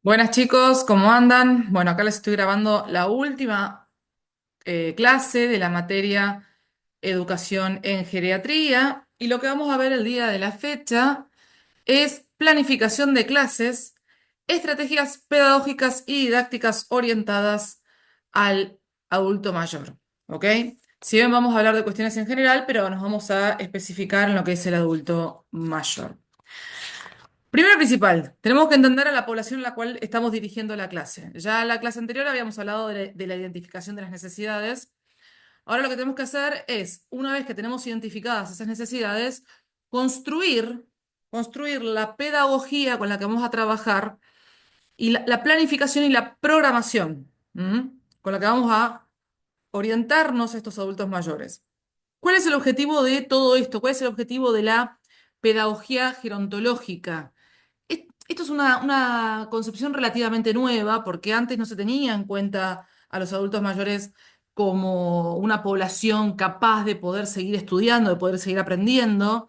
Buenas chicos, ¿cómo andan? Bueno, acá les estoy grabando la última clase de la materia Educación en Geriatría y lo que vamos a ver el día de la fecha es planificación de clases, estrategias pedagógicas y didácticas orientadas al adulto mayor, ¿ok? Si bien vamos a hablar de cuestiones en general, pero nos vamos a especificar en lo que es el adulto mayor. Primero y principal, tenemos que entender a la población a la cual estamos dirigiendo la clase. Ya en la clase anterior habíamos hablado de la identificación de las necesidades. Ahora lo que tenemos que hacer es, una vez que tenemos identificadas esas necesidades, construir, construir la pedagogía con la que vamos a trabajar y la planificación y la programación, ¿m? Con la que vamos a orientarnos a estos adultos mayores. ¿Cuál es el objetivo de todo esto? ¿Cuál es el objetivo de la pedagogía gerontológica? Esto es una concepción relativamente nueva porque antes no se tenía en cuenta a los adultos mayores como una población capaz de poder seguir estudiando, de poder seguir aprendiendo.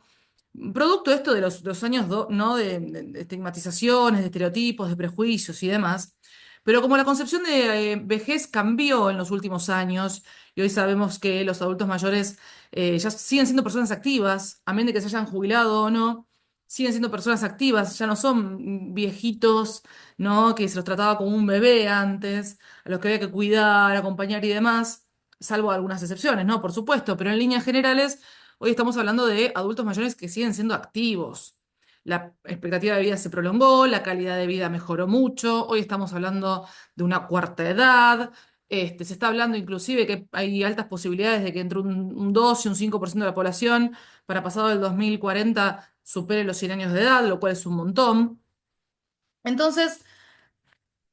Producto esto de los años, ¿no? De estigmatizaciones, de estereotipos, de prejuicios y demás. Pero como la concepción de vejez cambió en los últimos años y hoy sabemos que los adultos mayores ya siguen siendo personas activas, a menos de que se hayan jubilado o no, siguen siendo personas activas, ya no son viejitos, ¿no? Que se los trataba como un bebé antes, a los que había que cuidar, acompañar y demás, salvo algunas excepciones, ¿no? Por supuesto, pero en líneas generales, hoy estamos hablando de adultos mayores que siguen siendo activos. La expectativa de vida se prolongó, la calidad de vida mejoró mucho, hoy estamos hablando de una cuarta edad. Se está hablando inclusive que hay altas posibilidades de que entre un 2 y un 5% de la población para pasado el 2040 supere los 100 años de edad, lo cual es un montón. Entonces,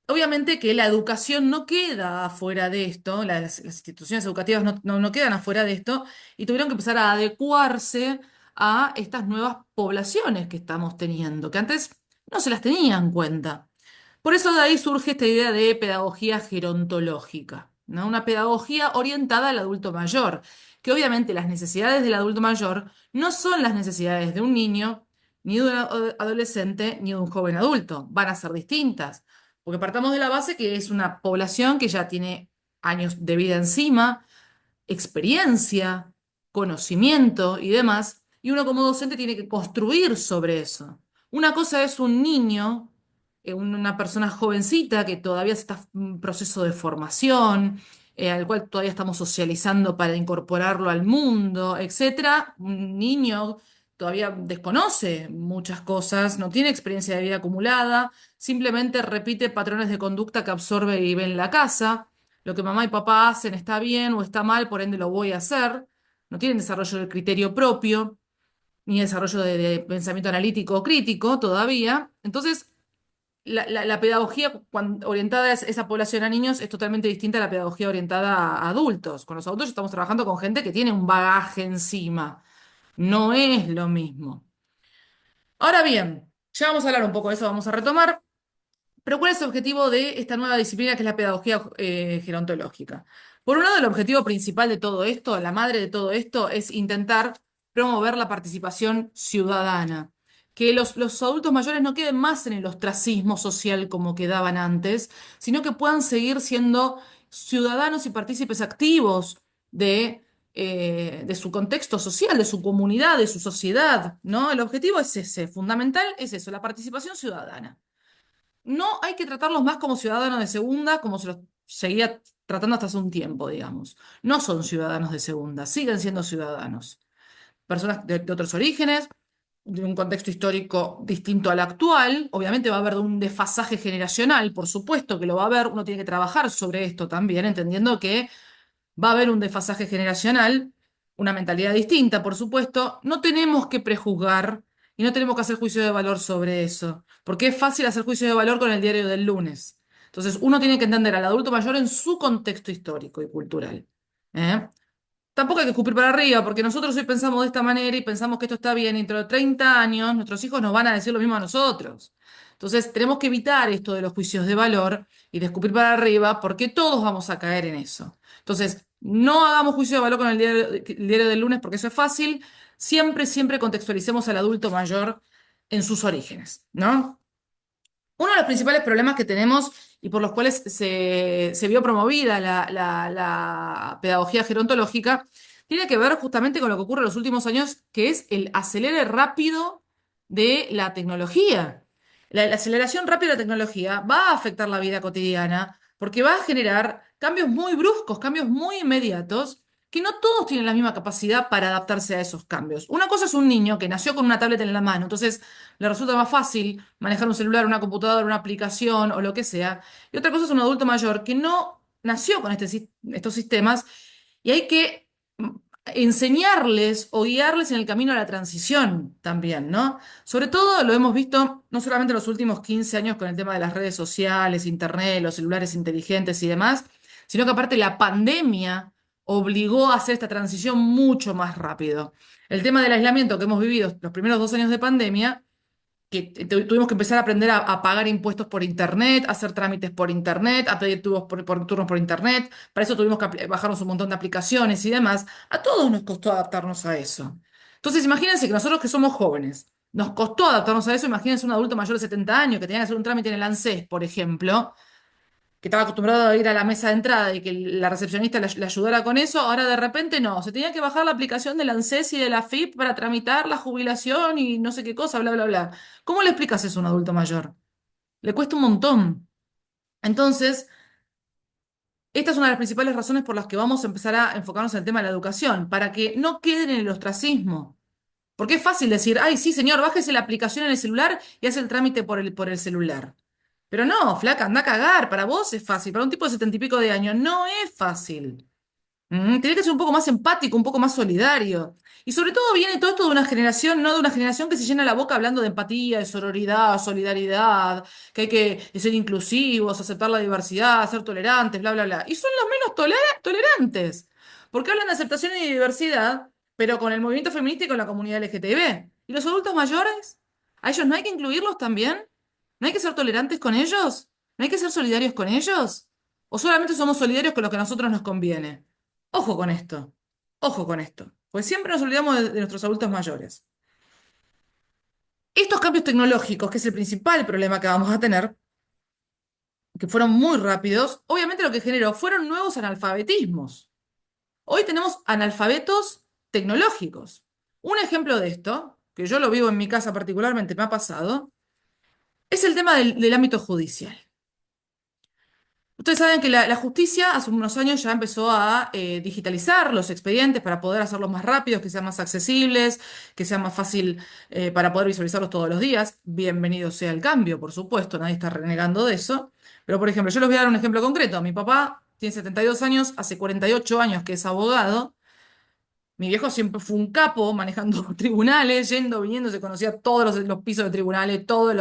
obviamente que la educación no queda afuera de esto, las instituciones educativas no quedan afuera de esto y tuvieron que empezar a adecuarse a estas nuevas poblaciones que estamos teniendo, que antes no se las tenía en cuenta. Por eso de ahí surge esta idea de pedagogía gerontológica, ¿no? Una pedagogía orientada al adulto mayor, que obviamente las necesidades del adulto mayor no son las necesidades de un niño, ni de un adolescente, ni de un joven adulto, van a ser distintas. Porque partamos de la base que es una población que ya tiene años de vida encima, experiencia, conocimiento y demás, y uno como docente tiene que construir sobre eso. Una cosa es un niño, una persona jovencita que todavía está en proceso de formación, al cual todavía estamos socializando para incorporarlo al mundo, etcétera. Un niño todavía desconoce muchas cosas, no tiene experiencia de vida acumulada, simplemente repite patrones de conducta que absorbe y ve en la casa. Lo que mamá y papá hacen está bien o está mal, por ende lo voy a hacer. No tienen desarrollo del criterio propio, ni desarrollo de pensamiento analítico o crítico todavía. Entonces, la pedagogía orientada a esa población a niños es totalmente distinta a la pedagogía orientada a adultos. Con los adultos estamos trabajando con gente que tiene un bagaje encima. No es lo mismo. Ahora bien, ya vamos a hablar un poco de eso, vamos a retomar. Pero ¿cuál es el objetivo de esta nueva disciplina que es la pedagogía gerontológica? Por un lado, el objetivo principal de todo esto, la madre de todo esto, es intentar promover la participación ciudadana. Que los adultos mayores no queden más en el ostracismo social como quedaban antes, sino que puedan seguir siendo ciudadanos y partícipes activos de su contexto social, de su comunidad, de su sociedad, ¿no? El objetivo es ese, fundamental es eso, la participación ciudadana. No hay que tratarlos más como ciudadanos de segunda, como se los seguía tratando hasta hace un tiempo, digamos. No son ciudadanos de segunda, siguen siendo ciudadanos. Personas de otros orígenes, de un contexto histórico distinto al actual. Obviamente va a haber un desfasaje generacional, por supuesto que lo va a haber. Uno tiene que trabajar sobre esto también, entendiendo que va a haber un desfasaje generacional, una mentalidad distinta, por supuesto. No tenemos que prejuzgar y no tenemos que hacer juicio de valor sobre eso, porque es fácil hacer juicio de valor con el diario del lunes. Entonces, uno tiene que entender al adulto mayor en su contexto histórico y cultural. ¿Eh? Tampoco hay que escupir para arriba, porque nosotros hoy pensamos de esta manera y pensamos que esto está bien, y dentro de 30 años nuestros hijos nos van a decir lo mismo a nosotros. Entonces, tenemos que evitar esto de los juicios de valor y de escupir para arriba, porque todos vamos a caer en eso. Entonces, no hagamos juicio de valor con el diario del lunes, porque eso es fácil. Siempre, siempre contextualicemos al adulto mayor en sus orígenes, ¿no? Uno de los principales problemas que tenemos y por los cuales se vio promovida la pedagogía gerontológica tiene que ver justamente con lo que ocurre en los últimos años, que es el acelere rápido de la tecnología. La aceleración rápida de la tecnología va a afectar la vida cotidiana porque va a generar cambios muy bruscos, cambios muy inmediatos, que no todos tienen la misma capacidad para adaptarse a esos cambios. Una cosa es un niño que nació con una tablet en la mano, entonces le resulta más fácil manejar un celular, una computadora, una aplicación o lo que sea. Y otra cosa es un adulto mayor que no nació con estos sistemas y hay que enseñarles o guiarles en el camino a la transición también, ¿no? Sobre todo lo hemos visto no solamente en los últimos 15 años con el tema de las redes sociales, internet, los celulares inteligentes y demás, sino que aparte la pandemia obligó a hacer esta transición mucho más rápido. El tema del aislamiento que hemos vivido los primeros 2 años de pandemia que tuvimos que empezar a aprender a pagar impuestos por internet, a hacer trámites por internet, a pedir turnos por internet. Para eso tuvimos que bajarnos un montón de aplicaciones y demás. A todos nos costó adaptarnos a eso. Entonces, imagínense que nosotros que somos jóvenes, nos costó adaptarnos a eso. Imagínense un adulto mayor de 70 años que tenía que hacer un trámite en el ANSES, por ejemplo, que estaba acostumbrado a ir a la mesa de entrada y que la recepcionista le ayudara con eso, ahora de repente no, se tenía que bajar la aplicación del ANSES y de la FIP para tramitar la jubilación y no sé qué cosa, bla, bla, bla. ¿Cómo le explicas eso a un adulto mayor? Le cuesta un montón. Entonces, esta es una de las principales razones por las que vamos a empezar a enfocarnos en el tema de la educación, para que no queden en el ostracismo. Porque es fácil decir, ay, sí, señor, bájese la aplicación en el celular y hace el trámite por el celular. Pero no, flaca, anda a cagar. Para vos es fácil. Para un tipo de 70 y pico de años no es fácil. Tenés que ser un poco más empático, un poco más solidario. Y sobre todo viene todo esto de una generación, no de una generación que se llena la boca hablando de empatía, de sororidad, solidaridad, que hay que ser inclusivos, aceptar la diversidad, ser tolerantes, bla, bla, bla. Y son los menos tolerantes. Porque hablan de aceptación y diversidad, pero con el movimiento feminista y con la comunidad LGTB. ¿Y los adultos mayores? ¿A ellos no hay que incluirlos también? ¿No hay que ser tolerantes con ellos? ¿No hay que ser solidarios con ellos? ¿O solamente somos solidarios con lo que a nosotros nos conviene? Ojo con esto, ojo con esto, pues siempre nos olvidamos de nuestros adultos mayores. Estos cambios tecnológicos, que es el principal problema que vamos a tener, que fueron muy rápidos, obviamente lo que generó fueron nuevos analfabetismos. Hoy tenemos analfabetos tecnológicos. Un ejemplo de esto, que yo lo vivo en mi casa particularmente, me ha pasado, es el tema del ámbito judicial. Ustedes saben que la justicia hace unos años ya empezó a digitalizar los expedientes para poder hacerlos más rápidos, que sean más accesibles, que sea más fácil para poder visualizarlos todos los días. Bienvenido sea el cambio, por supuesto, nadie está renegando de eso. Pero, por ejemplo, yo les voy a dar un ejemplo concreto. Mi papá tiene 72 años, hace 48 años que es abogado. Mi viejo siempre fue un capo manejando tribunales, yendo, viniendo, se conocía todos los pisos de tribunales, todos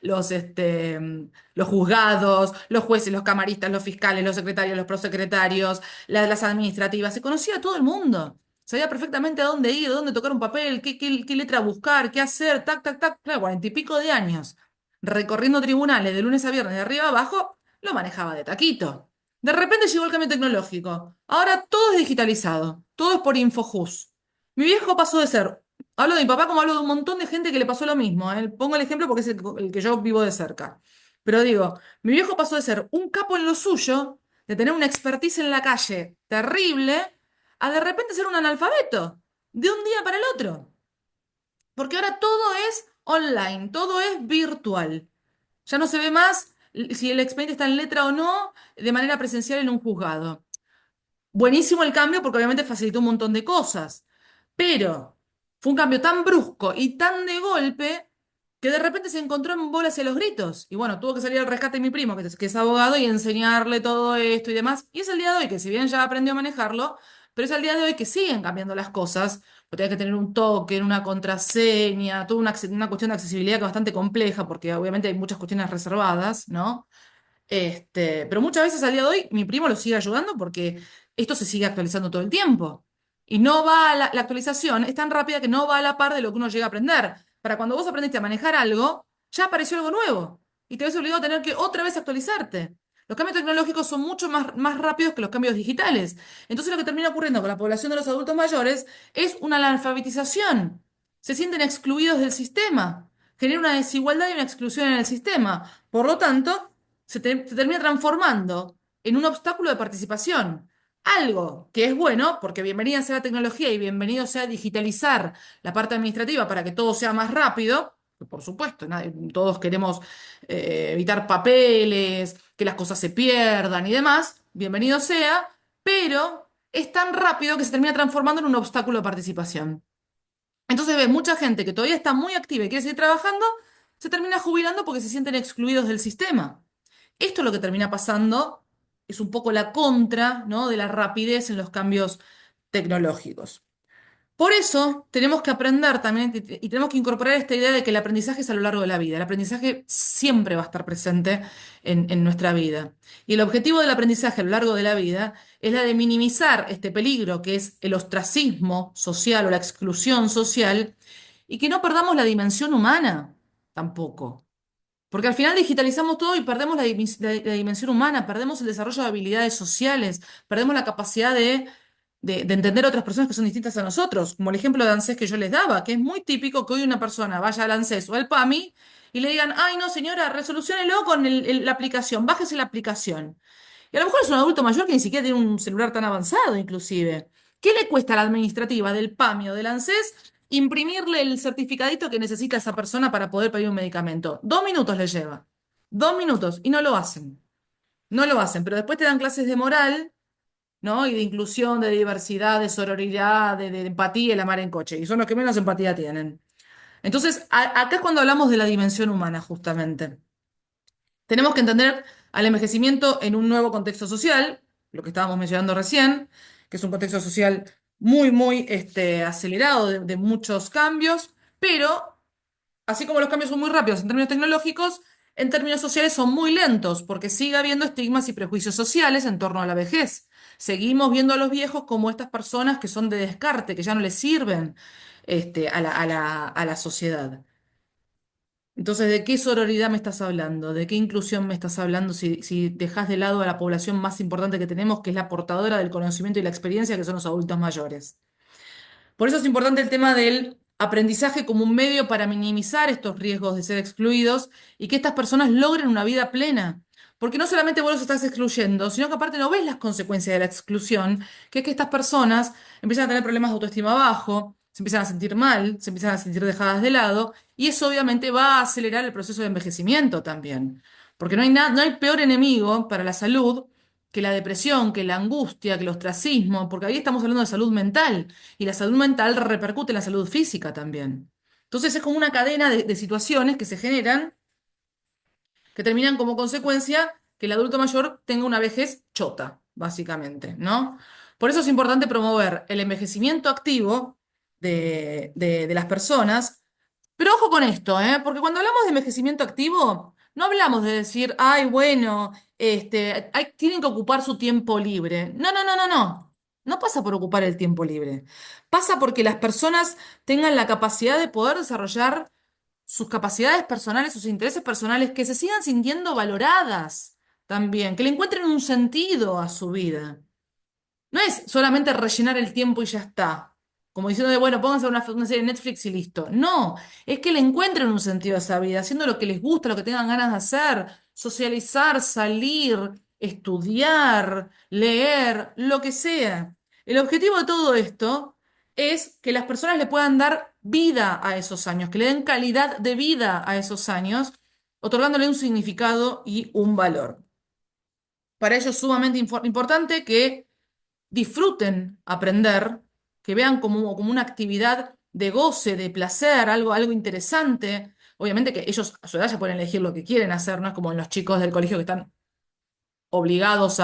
los juzgados, los jueces, los camaristas, los fiscales, los secretarios, los prosecretarios, las administrativas, se conocía a todo el mundo. Sabía perfectamente a dónde ir, dónde tocar un papel, qué letra buscar, qué hacer, tac, tac, tac. Claro, 40 y pico de años, recorriendo tribunales de lunes a viernes, de arriba a abajo, lo manejaba de taquito. De repente llegó el cambio tecnológico. Ahora todo es digitalizado, todo es por InfoJus. Mi viejo pasó de ser, hablo de mi papá como hablo de un montón de gente que le pasó lo mismo, ¿eh? Pongo el ejemplo porque es el que yo vivo de cerca. Pero digo, mi viejo pasó de ser un capo en lo suyo, de tener una expertise en la calle terrible, a de repente ser un analfabeto, de un día para el otro. Porque ahora todo es online, todo es virtual. Ya no se ve más si el expediente está en letra o no de manera presencial en un juzgado. Buenísimo el cambio porque obviamente facilitó un montón de cosas, pero fue un cambio tan brusco y tan de golpe que de repente se encontró en bolas y a los gritos. Y bueno, tuvo que salir al rescate mi primo, que es abogado, y enseñarle todo esto y demás. Y es el día de hoy que si bien ya aprendió a manejarlo, pero es el día de hoy que siguen cambiando las cosas. Porque hay que tener un token, una contraseña, toda una cuestión de accesibilidad que es bastante compleja, porque obviamente hay muchas cuestiones reservadas, ¿no? Pero muchas veces al día de hoy mi primo lo sigue ayudando porque esto se sigue actualizando todo el tiempo. Y no va a la actualización es tan rápida que no va a la par de lo que uno llega a aprender. Para cuando vos aprendiste a manejar algo, ya apareció algo nuevo. Y te ves obligado a tener que otra vez actualizarte. Los cambios tecnológicos son mucho más rápidos que los cambios digitales. Entonces lo que termina ocurriendo con la población de los adultos mayores es una analfabetización. Se sienten excluidos del sistema. genera una desigualdad y una exclusión en el sistema. Por lo tanto, se termina transformando en un obstáculo de participación. Algo que es bueno, porque bienvenida sea la tecnología y bienvenido sea digitalizar la parte administrativa para que todo sea más rápido. Que por supuesto, todos queremos evitar papeles, que las cosas se pierdan y demás. Bienvenido sea, pero es tan rápido que se termina transformando en un obstáculo de participación. Entonces ves mucha gente que todavía está muy activa y quiere seguir trabajando, se termina jubilando porque se sienten excluidos del sistema. Esto es lo que termina pasando, es un poco la contra, ¿no?, de la rapidez en los cambios tecnológicos. Por eso tenemos que aprender también y tenemos que incorporar esta idea de que el aprendizaje es a lo largo de la vida. El aprendizaje siempre va a estar presente en nuestra vida. Y el objetivo del aprendizaje a lo largo de la vida es la de minimizar este peligro que es el ostracismo social o la exclusión social y que no perdamos la dimensión humana tampoco. Porque al final digitalizamos todo y perdemos la dimensión humana, perdemos el desarrollo de habilidades sociales, perdemos la capacidad de entender a otras personas que son distintas a nosotros, como el ejemplo de ANSES que yo les daba, que es muy típico que hoy una persona vaya al ANSES o al PAMI y le digan, ay no señora, resoluciónelo con la aplicación, bájese la aplicación. Y a lo mejor es un adulto mayor que ni siquiera tiene un celular tan avanzado inclusive. ¿Qué le cuesta a la administrativa del PAMI o del ANSES imprimirle el certificadito que necesita esa persona para poder pedir un medicamento? 2 minutos le lleva. 2 minutos. Y no lo hacen. No lo hacen. Pero después te dan clases de moral, ¿no? Y de inclusión, de diversidad, de sororidad, de empatía y la mar en coche. Y son los que menos empatía tienen. Entonces, acá es cuando hablamos de la dimensión humana, justamente. Tenemos que entender al envejecimiento en un nuevo contexto social, lo que estábamos mencionando recién, que es un contexto social muy, muy acelerado de muchos cambios, pero así como los cambios son muy rápidos en términos tecnológicos, en términos sociales son muy lentos, porque sigue habiendo estigmas y prejuicios sociales en torno a la vejez. Seguimos viendo a los viejos como estas personas que son de descarte, que ya no les sirven a la sociedad. Entonces, ¿de qué sororidad me estás hablando? ¿De qué inclusión me estás hablando si dejas de lado a la población más importante que tenemos, que es la portadora del conocimiento y la experiencia, que son los adultos mayores? Por eso es importante el tema del aprendizaje como un medio para minimizar estos riesgos de ser excluidos y que estas personas logren una vida plena. Porque no solamente vos los estás excluyendo, sino que aparte no ves las consecuencias de la exclusión, que es que estas personas empiezan a tener problemas de autoestima bajo, se empiezan a sentir mal, se empiezan a sentir dejadas de lado, y eso obviamente va a acelerar el proceso de envejecimiento también. Porque no hay peor enemigo para la salud que la depresión, que la angustia, que el ostracismo, porque ahí estamos hablando de salud mental y la salud mental repercute en la salud física también. Entonces es como una cadena de situaciones que se generan que terminan como consecuencia que el adulto mayor tenga una vejez chota, básicamente, ¿no? Por eso es importante promover el envejecimiento activo de las personas, pero ojo con esto, ¿eh? Porque cuando hablamos de envejecimiento activo, no hablamos de decir, ay, bueno, tienen que ocupar su tiempo libre. No, no, no, no, no. No pasa por ocupar el tiempo libre. Pasa porque las personas tengan la capacidad de poder desarrollar sus capacidades personales, sus intereses personales, que se sigan sintiendo valoradas también, que le encuentren un sentido a su vida. No es solamente rellenar el tiempo y ya está. Como diciendo de, bueno, pónganse una serie de Netflix y listo. No, es que le encuentren un sentido a esa vida, haciendo lo que les gusta, lo que tengan ganas de hacer, socializar, salir, estudiar, leer, lo que sea. El objetivo de todo esto es que las personas le puedan dar vida a esos años, que le den calidad de vida a esos años, otorgándole un significado y un valor. Para ello es sumamente importante que disfruten aprender, que vean como una actividad de goce, de placer, algo interesante. Obviamente que ellos a su edad ya pueden elegir lo que quieren hacer, no es como en los chicos del colegio que están obligados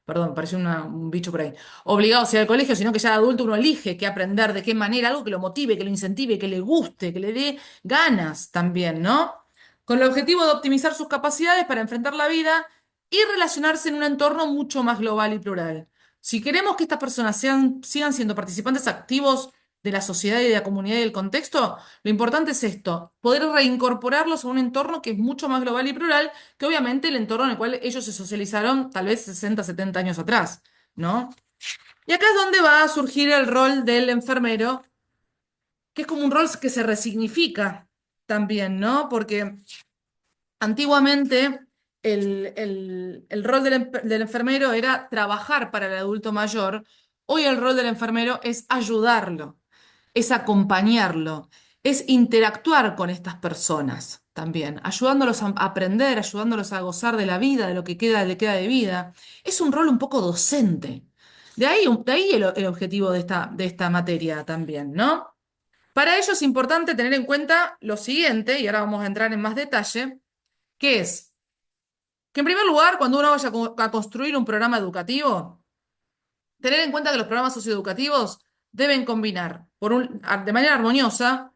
perdón, pareció un bicho por ahí, obligados a ir al colegio, sino que ya de adulto uno elige qué aprender, de qué manera, algo que lo motive, que lo incentive, que le guste, que le dé ganas también, ¿no? Con el objetivo de optimizar sus capacidades para enfrentar la vida y relacionarse en un entorno mucho más global y plural. Si queremos que estas personas sigan siendo participantes activos de la sociedad y de la comunidad y del contexto, lo importante es esto, poder reincorporarlos a un entorno que es mucho más global y plural que obviamente el entorno en el cual ellos se socializaron tal vez 60, 70 años atrás, ¿no? Y acá es donde va a surgir el rol del enfermero, que es como un rol que se resignifica. también, ¿no? Porque antiguamente el rol del enfermero era trabajar para el adulto mayor. Hoy el rol del enfermero es ayudarlo, es acompañarlo, es interactuar con estas personas también, ayudándolos a aprender, ayudándolos a gozar de la vida, de lo que queda, le queda de vida. Es un rol un poco docente. De ahí el objetivo de esta materia también, ¿no? Para ello es importante tener en cuenta lo siguiente, y ahora vamos a entrar en más detalle, que es que en primer lugar, cuando uno vaya a construir un programa educativo, tener en cuenta que los programas socioeducativos deben combinar, de manera armoniosa,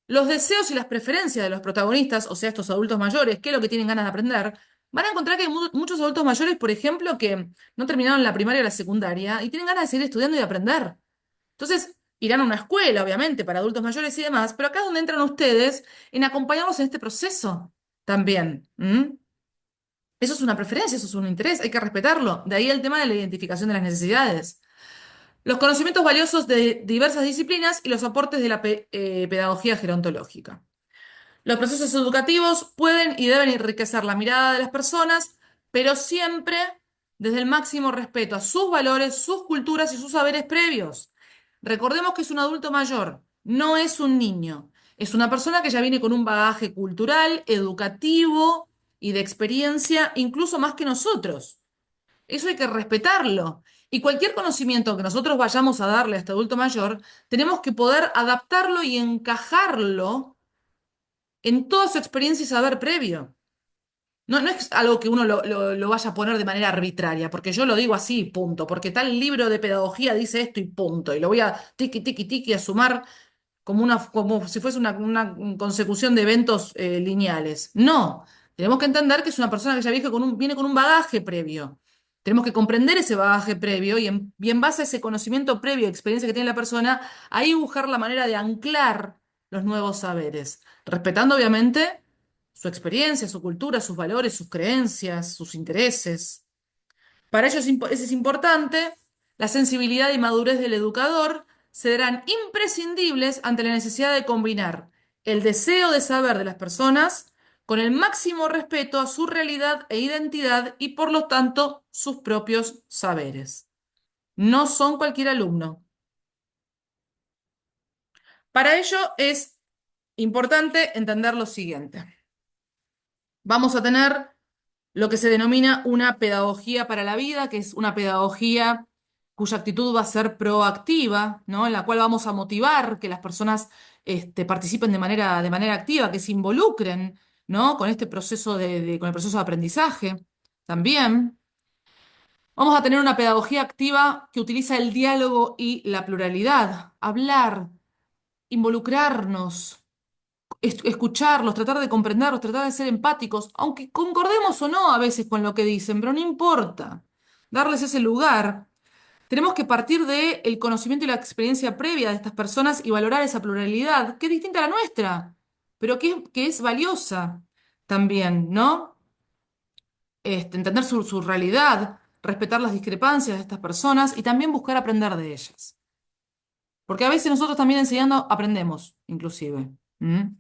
los deseos y las preferencias de los protagonistas, o sea, estos adultos mayores, qué es lo que tienen ganas de aprender. Van a encontrar que hay muchos adultos mayores, por ejemplo, que no terminaron la primaria o la secundaria y tienen ganas de seguir estudiando y de aprender. Entonces, irán a una escuela, obviamente, para adultos mayores y demás, pero acá es donde entran ustedes en acompañarlos en este proceso también. ¿M? Eso es una preferencia, eso es un interés, hay que respetarlo. De ahí el tema de la identificación de las necesidades. Los conocimientos valiosos de diversas disciplinas y los aportes de la pedagogía gerontológica. Los procesos educativos pueden y deben enriquecer la mirada de las personas, pero siempre desde el máximo respeto a sus valores, sus culturas y sus saberes previos. Recordemos que es un adulto mayor, no es un niño. Es una persona que ya viene con un bagaje cultural, educativo y de experiencia, incluso más que nosotros. Eso hay que respetarlo. Y cualquier conocimiento que nosotros vayamos a darle a este adulto mayor, tenemos que poder adaptarlo y encajarlo en toda su experiencia y saber previo. No es algo que uno lo vaya a poner de manera arbitraria, porque yo lo digo así, punto, porque tal libro de pedagogía dice esto y punto, y lo voy a tiki, tiki, tiki a sumar como si fuese una consecución de eventos lineales. No, tenemos que entender que es una persona que ya viene con un bagaje previo. Tenemos que comprender ese bagaje previo y en base a ese conocimiento previo, experiencia que tiene la persona, ahí buscar la manera de anclar los nuevos saberes, respetando obviamente su experiencia, su cultura, sus valores, sus creencias, sus intereses. Para ello es importante, la sensibilidad y madurez del educador serán imprescindibles ante la necesidad de combinar el deseo de saber de las personas con el máximo respeto a su realidad e identidad y por lo tanto sus propios saberes. No son cualquier alumno. Para ello es importante entender lo siguiente. Vamos a tener lo que se denomina una pedagogía para la vida, que es una pedagogía cuya actitud va a ser proactiva, ¿no? En la cual vamos a motivar que las personas participen de manera activa, que se involucren, ¿no? Con este proceso con el proceso de aprendizaje también. Vamos a tener una pedagogía activa que utiliza el diálogo y la pluralidad, hablar, involucrarnos, escucharlos, tratar de comprenderlos, tratar de ser empáticos, aunque concordemos o no a veces con lo que dicen, pero no importa, darles ese lugar. Tenemos que partir del conocimiento y la experiencia previa de estas personas y valorar esa pluralidad, que es distinta a la nuestra, pero que es valiosa también, ¿no? Entender su realidad, respetar las discrepancias de estas personas y también buscar aprender de ellas. Porque a veces nosotros también enseñando aprendemos, inclusive. ¿Mm?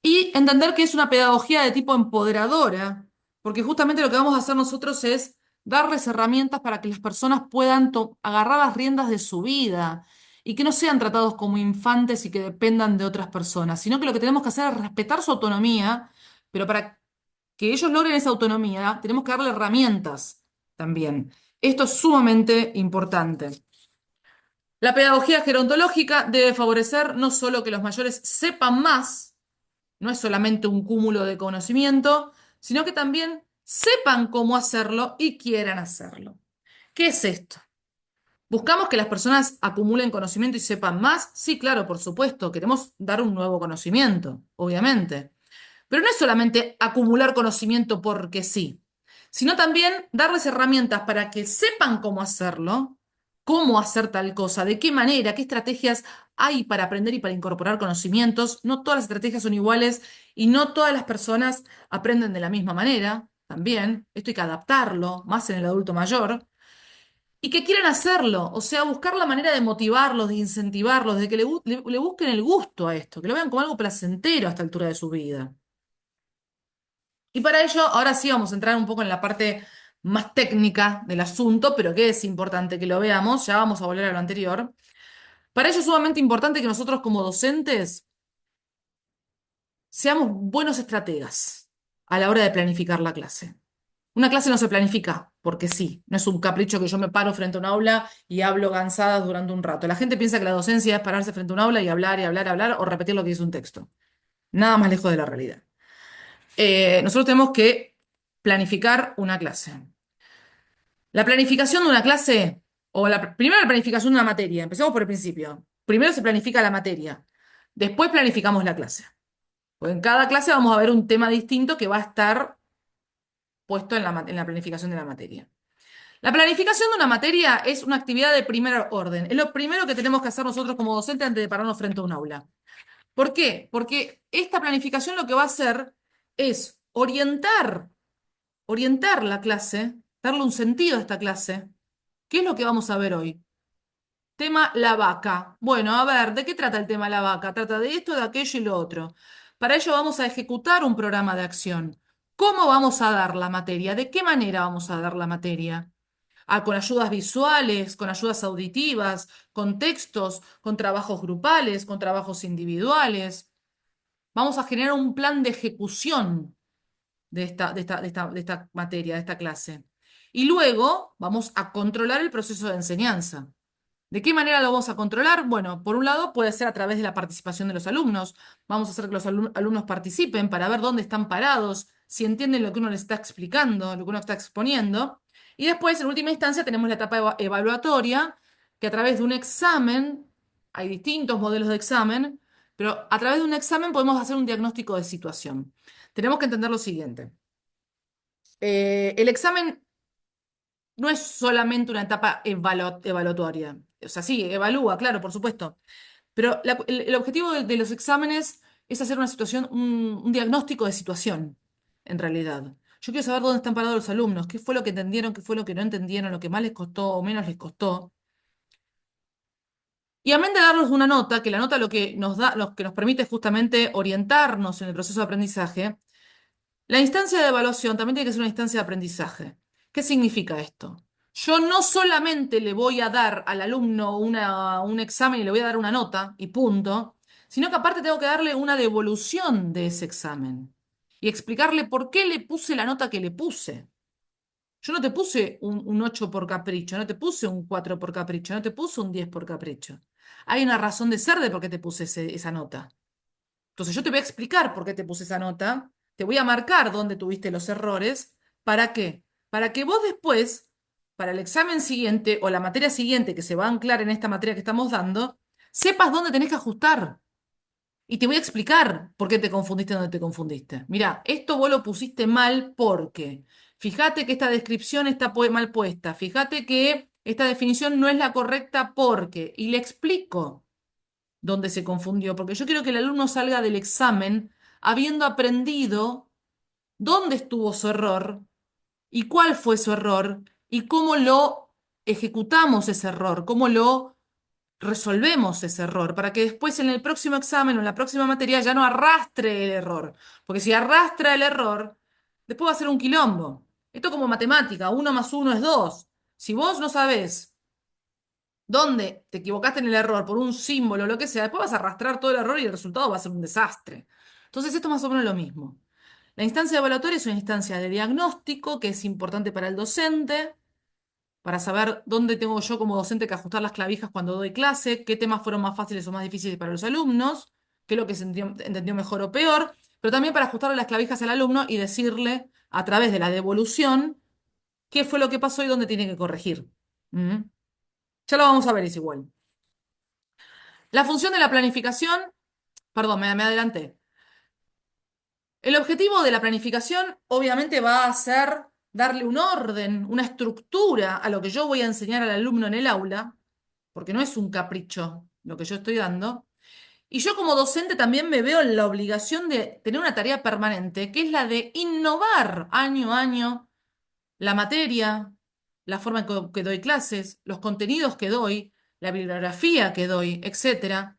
Y entender que es una pedagogía de tipo empoderadora, porque justamente lo que vamos a hacer nosotros es darles herramientas para que las personas puedan agarrar las riendas de su vida y que no sean tratados como infantes y que dependan de otras personas, sino que lo que tenemos que hacer es respetar su autonomía, pero para que ellos logren esa autonomía tenemos que darle herramientas también. Esto es sumamente importante. La pedagogía gerontológica debe favorecer no solo que los mayores sepan más, no es solamente un cúmulo de conocimiento, sino que también sepan cómo hacerlo y quieran hacerlo. ¿Qué es esto? ¿Buscamos que las personas acumulen conocimiento y sepan más? Sí, claro, por supuesto. Queremos dar un nuevo conocimiento, obviamente. Pero no es solamente acumular conocimiento porque sí, sino también darles herramientas para que sepan cómo hacerlo, cómo hacer tal cosa, de qué manera, qué estrategias hay para aprender y para incorporar conocimientos. No todas las estrategias son iguales y no todas las personas aprenden de la misma manera también. Esto hay que adaptarlo, más en el adulto mayor. y que quieran hacerlo. O sea, buscar la manera de motivarlos, de incentivarlos, de que le busquen el gusto a esto, que lo vean como algo placentero a esta altura de su vida. Y para ello, ahora sí vamos a entrar un poco en la parte más técnica del asunto, pero que es importante que lo veamos, ya vamos a volver a lo anterior. Para ello es sumamente importante que nosotros como docentes seamos buenos estrategas a la hora de planificar la clase. Una clase no se planifica porque sí, no es un capricho que yo me paro frente a un aula y hablo cansada durante un rato. La gente piensa que la docencia es pararse frente a un aula y hablar y hablar y hablar o repetir lo que dice un texto. Nada más lejos de la realidad. Nosotros tenemos que planificar una clase. La planificación de una clase, primero la planificación de una materia, empecemos por el principio. Primero se planifica la materia, después planificamos la clase. Pues en cada clase vamos a ver un tema distinto que va a estar puesto en la planificación de la materia. La planificación de una materia es una actividad de primer orden. Es lo primero que tenemos que hacer nosotros como docentes antes de pararnos frente a un aula. ¿Por qué? Porque esta planificación lo que va a hacer es orientar la clase, darle un sentido a esta clase. ¿Qué es lo que vamos a ver hoy? Tema la vaca. Bueno, a ver, ¿de qué trata el tema la vaca? Trata de esto, de aquello y lo otro. Para ello vamos a ejecutar un programa de acción. ¿Cómo vamos a dar la materia? ¿De qué manera vamos a dar la materia? Ah, con ayudas visuales, con ayudas auditivas, con textos, con trabajos grupales, con trabajos individuales. Vamos a generar un plan de ejecución de esta materia, de esta clase. Y luego vamos a controlar el proceso de enseñanza. ¿De qué manera lo vamos a controlar? Bueno, por un lado puede ser a través de la participación de los alumnos. Vamos a hacer que los alumnos participen para ver dónde están parados, si entienden lo que uno les está explicando, lo que uno está exponiendo. Y después, en última instancia, tenemos la etapa evaluatoria, que a través de un examen, hay distintos modelos de examen, pero a través de un examen podemos hacer un diagnóstico de situación. Tenemos que entender lo siguiente. El examen no es solamente una etapa evaluatoria. O sea, sí, evalúa, claro, por supuesto. Pero el objetivo de los exámenes es hacer una situación, un diagnóstico de situación, en realidad. Yo quiero saber dónde están parados los alumnos, qué fue lo que entendieron, qué fue lo que no entendieron, lo que más les costó o menos les costó. Y amén de darnos una nota, que la nota lo que nos da, lo que nos permite justamente orientarnos en el proceso de aprendizaje, la instancia de evaluación también tiene que ser una instancia de aprendizaje. ¿Qué significa esto? Yo no solamente le voy a dar al alumno un examen y le voy a dar una nota y punto, sino que aparte tengo que darle una devolución de ese examen y explicarle por qué le puse la nota que le puse. Yo no te puse un 8 por capricho, no te puse un 4 por capricho, no te puse un 10 por capricho. Hay una razón de ser de por qué te puse esa nota. Entonces yo te voy a explicar por qué te puse esa nota, te voy a marcar dónde tuviste los errores. ¿Para qué? Para que vos después, para el examen siguiente o la materia siguiente que se va a anclar en esta materia que estamos dando, sepas dónde tenés que ajustar. Y te voy a explicar por qué te confundiste donde te confundiste. Mira, esto vos lo pusiste mal porque. Fíjate que esta descripción está mal puesta. Fíjate que esta definición no es la correcta porque. Y le explico dónde se confundió, porque yo quiero que el alumno salga del examen habiendo aprendido dónde estuvo su error y cuál fue su error y cómo lo ejecutamos ese error, cómo lo resolvemos ese error, para que después en el próximo examen o en la próxima materia ya no arrastre el error, porque si arrastra el error, después va a ser un quilombo. Esto como matemática, uno más uno es dos. Si vos no sabés dónde te equivocaste en el error por un símbolo o lo que sea, después vas a arrastrar todo el error y el resultado va a ser un desastre. Entonces, esto es más o menos lo mismo. La instancia evaluatoria es una instancia de diagnóstico que es importante para el docente, para saber dónde tengo yo como docente que ajustar las clavijas cuando doy clase, qué temas fueron más fáciles o más difíciles para los alumnos, qué es lo que se entendió mejor o peor, pero también para ajustarle las clavijas al alumno y decirle a través de la devolución qué fue lo que pasó y dónde tiene que corregir. ¿Mm? Ya lo vamos a ver, es igual. La función de la planificación, perdón, me adelanté. El objetivo de la planificación obviamente va a ser darle un orden, una estructura a lo que yo voy a enseñar al alumno en el aula, porque no es un capricho lo que yo estoy dando. Y yo como docente también me veo en la obligación de tener una tarea permanente, que es la de innovar año a año la materia, la forma en que doy clases, los contenidos que doy, la bibliografía que doy, etcétera,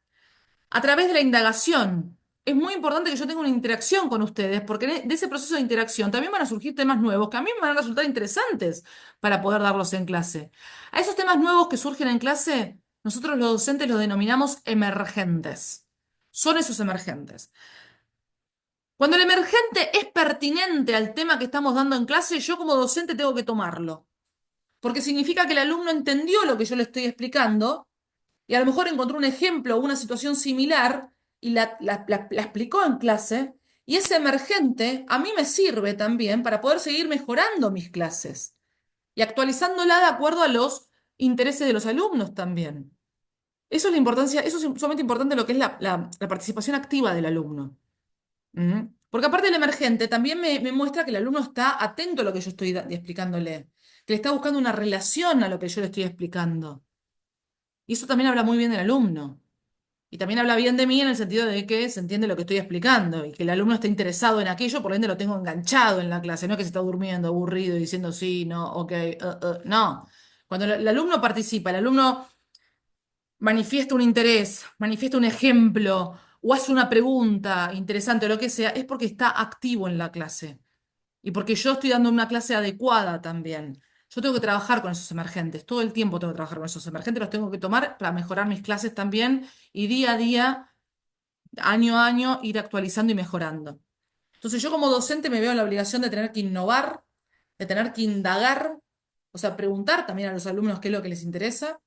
a través de la indagación. Es muy importante que yo tenga una interacción con ustedes, porque de ese proceso de interacción también van a surgir temas nuevos que a mí me van a resultar interesantes para poder darlos en clase. A esos temas nuevos que surgen en clase, nosotros los docentes los denominamos emergentes. Son esos emergentes. Cuando el emergente es pertinente al tema que estamos dando en clase, yo como docente tengo que tomarlo, porque significa que el alumno entendió lo que yo le estoy explicando y a lo mejor encontró un ejemplo o una situación similar y la explicó en clase, y ese emergente a mí me sirve también para poder seguir mejorando mis clases y actualizándola de acuerdo a los intereses de los alumnos también. Eso es la importancia, eso es sumamente importante lo que es la participación activa del alumno. ¿Mm? Porque aparte del emergente, también me muestra que el alumno está atento a lo que yo estoy explicándole, que le está buscando una relación a lo que yo le estoy explicando. Y eso también habla muy bien del alumno. Y también habla bien de mí en el sentido de que se entiende lo que estoy explicando y que el alumno está interesado en aquello, por ende lo tengo enganchado en la clase, no es que se está durmiendo, aburrido y diciendo sí, no, ok, no. Cuando el alumno participa, el alumno manifiesta un interés, manifiesta un ejemplo o hace una pregunta interesante o lo que sea, es porque está activo en la clase y porque yo estoy dando una clase adecuada también. Yo tengo que trabajar con esos emergentes, todo el tiempo tengo que trabajar con esos emergentes, los tengo que tomar para mejorar mis clases también y día a día, año a año, ir actualizando y mejorando. Entonces yo como docente me veo en la obligación de tener que innovar, de tener que indagar, o sea, preguntar también a los alumnos qué es lo que les interesa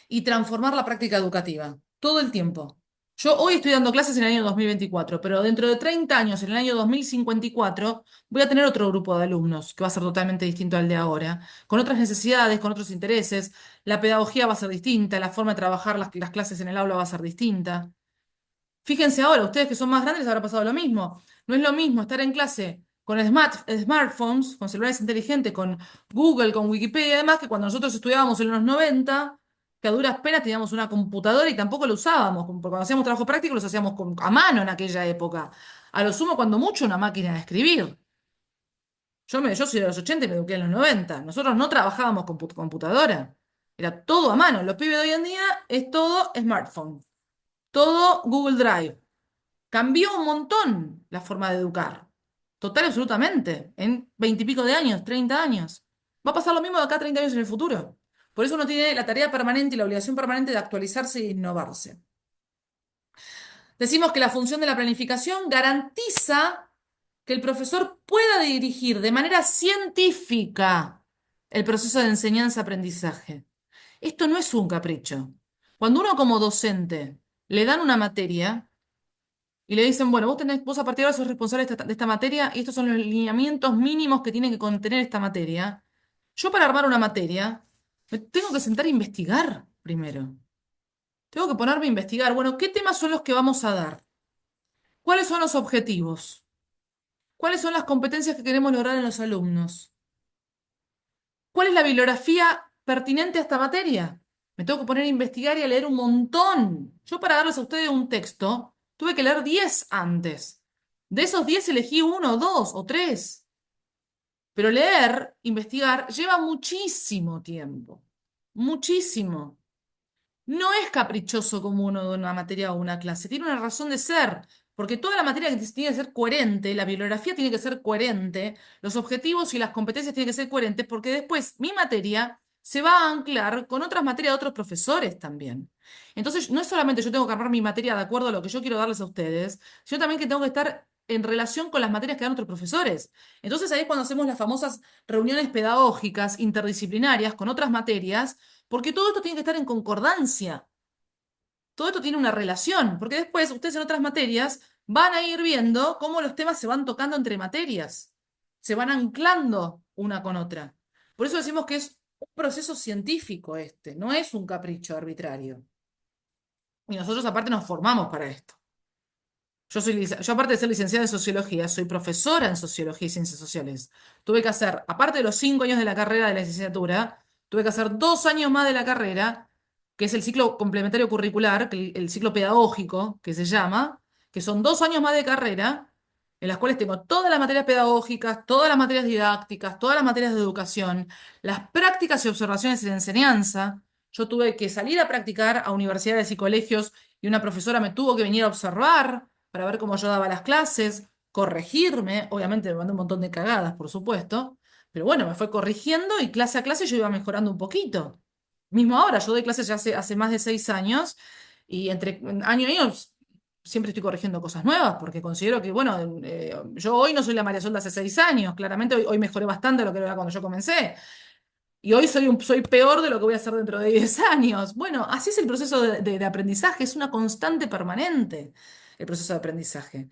y transformar la práctica educativa, todo el tiempo. Yo hoy estoy dando clases en el año 2024, pero dentro de 30 años, en el año 2054, voy a tener otro grupo de alumnos que va a ser totalmente distinto al de ahora, con otras necesidades, con otros intereses. La pedagogía va a ser distinta, la forma de trabajar las clases en el aula va a ser distinta. Fíjense ahora, ustedes que son más grandes les habrá pasado lo mismo. No es lo mismo estar en clase con smartphones, con celulares inteligentes, con Google, con Wikipedia y demás, que cuando nosotros estudiábamos en los 90, que a duras penas teníamos una computadora y tampoco lo usábamos, porque cuando hacíamos trabajo práctico los hacíamos a mano en aquella época. A lo sumo, cuando mucho, una máquina de escribir. Yo soy de los 80 y me eduqué en los 90. Nosotros no trabajábamos con computadora. Era todo a mano. Los pibes de hoy en día es todo smartphone, todo Google Drive. Cambió un montón la forma de educar. Total, absolutamente. En 20 y pico de años, 30 años. Va a pasar lo mismo de acá a 30 años en el futuro. Por eso uno tiene la tarea permanente y la obligación permanente de actualizarse e innovarse. Decimos que la función de la planificación garantiza que el profesor pueda dirigir de manera científica el proceso de enseñanza-aprendizaje. Esto no es un capricho. Cuando uno como docente le dan una materia, y le dicen, bueno, vos a partir de ahora sos responsable de esta materia y estos son los lineamientos mínimos que tiene que contener esta materia. Yo para armar una materia me tengo que sentar a investigar primero. Tengo que ponerme a investigar, bueno, ¿qué temas son los que vamos a dar? ¿Cuáles son los objetivos? ¿Cuáles son las competencias que queremos lograr en los alumnos? ¿Cuál es la bibliografía pertinente a esta materia? Me tengo que poner a investigar y a leer un montón. Yo para darles a ustedes un texto, tuve que leer 10 antes. De esos 10 elegí uno, dos o tres. Pero leer, investigar, lleva muchísimo tiempo. Muchísimo. No es caprichoso como uno de una materia o una clase, tiene una razón de ser, porque toda la materia que tiene que ser coherente, la bibliografía tiene que ser coherente, los objetivos y las competencias tienen que ser coherentes, porque después mi materia se va a anclar con otras materias de otros profesores también. Entonces, no es solamente yo tengo que armar mi materia de acuerdo a lo que yo quiero darles a ustedes, sino también que tengo que estar en relación con las materias que dan otros profesores. Entonces, ahí es cuando hacemos las famosas reuniones pedagógicas interdisciplinarias con otras materias porque todo esto tiene que estar en concordancia. Todo esto tiene una relación, porque después ustedes en otras materias van a ir viendo cómo los temas se van tocando entre materias, se van anclando una con otra. Por eso decimos que es un proceso científico este, no es un capricho arbitrario. Y nosotros aparte nos formamos para esto. Yo aparte de ser licenciada en sociología, soy profesora en sociología y ciencias sociales. Tuve que hacer, aparte de los 5 años de la carrera de la licenciatura, tuve que hacer 2 años más de la carrera, que es el ciclo complementario curricular, que el ciclo pedagógico, que se llama, que son 2 años más de carrera, en las cuales tengo todas las materias pedagógicas, todas las materias didácticas, todas las materias de educación, las prácticas y observaciones en enseñanza. Yo tuve que salir a practicar a universidades y colegios y una profesora me tuvo que venir a observar para ver cómo yo daba las clases, corregirme, obviamente me mandó un montón de cagadas, por supuesto, pero bueno, me fue corrigiendo y clase a clase yo iba mejorando un poquito. Mismo ahora, yo doy clases ya hace más de 6 años y entre año y año siempre estoy corrigiendo cosas nuevas porque considero que, bueno, yo hoy no soy la María Sol de hace 6 años, claramente hoy mejoré bastante lo que era cuando yo comencé. Y hoy soy peor de lo que voy a hacer dentro de 10 años. Bueno, así es el proceso de aprendizaje, es una constante permanente el proceso de aprendizaje.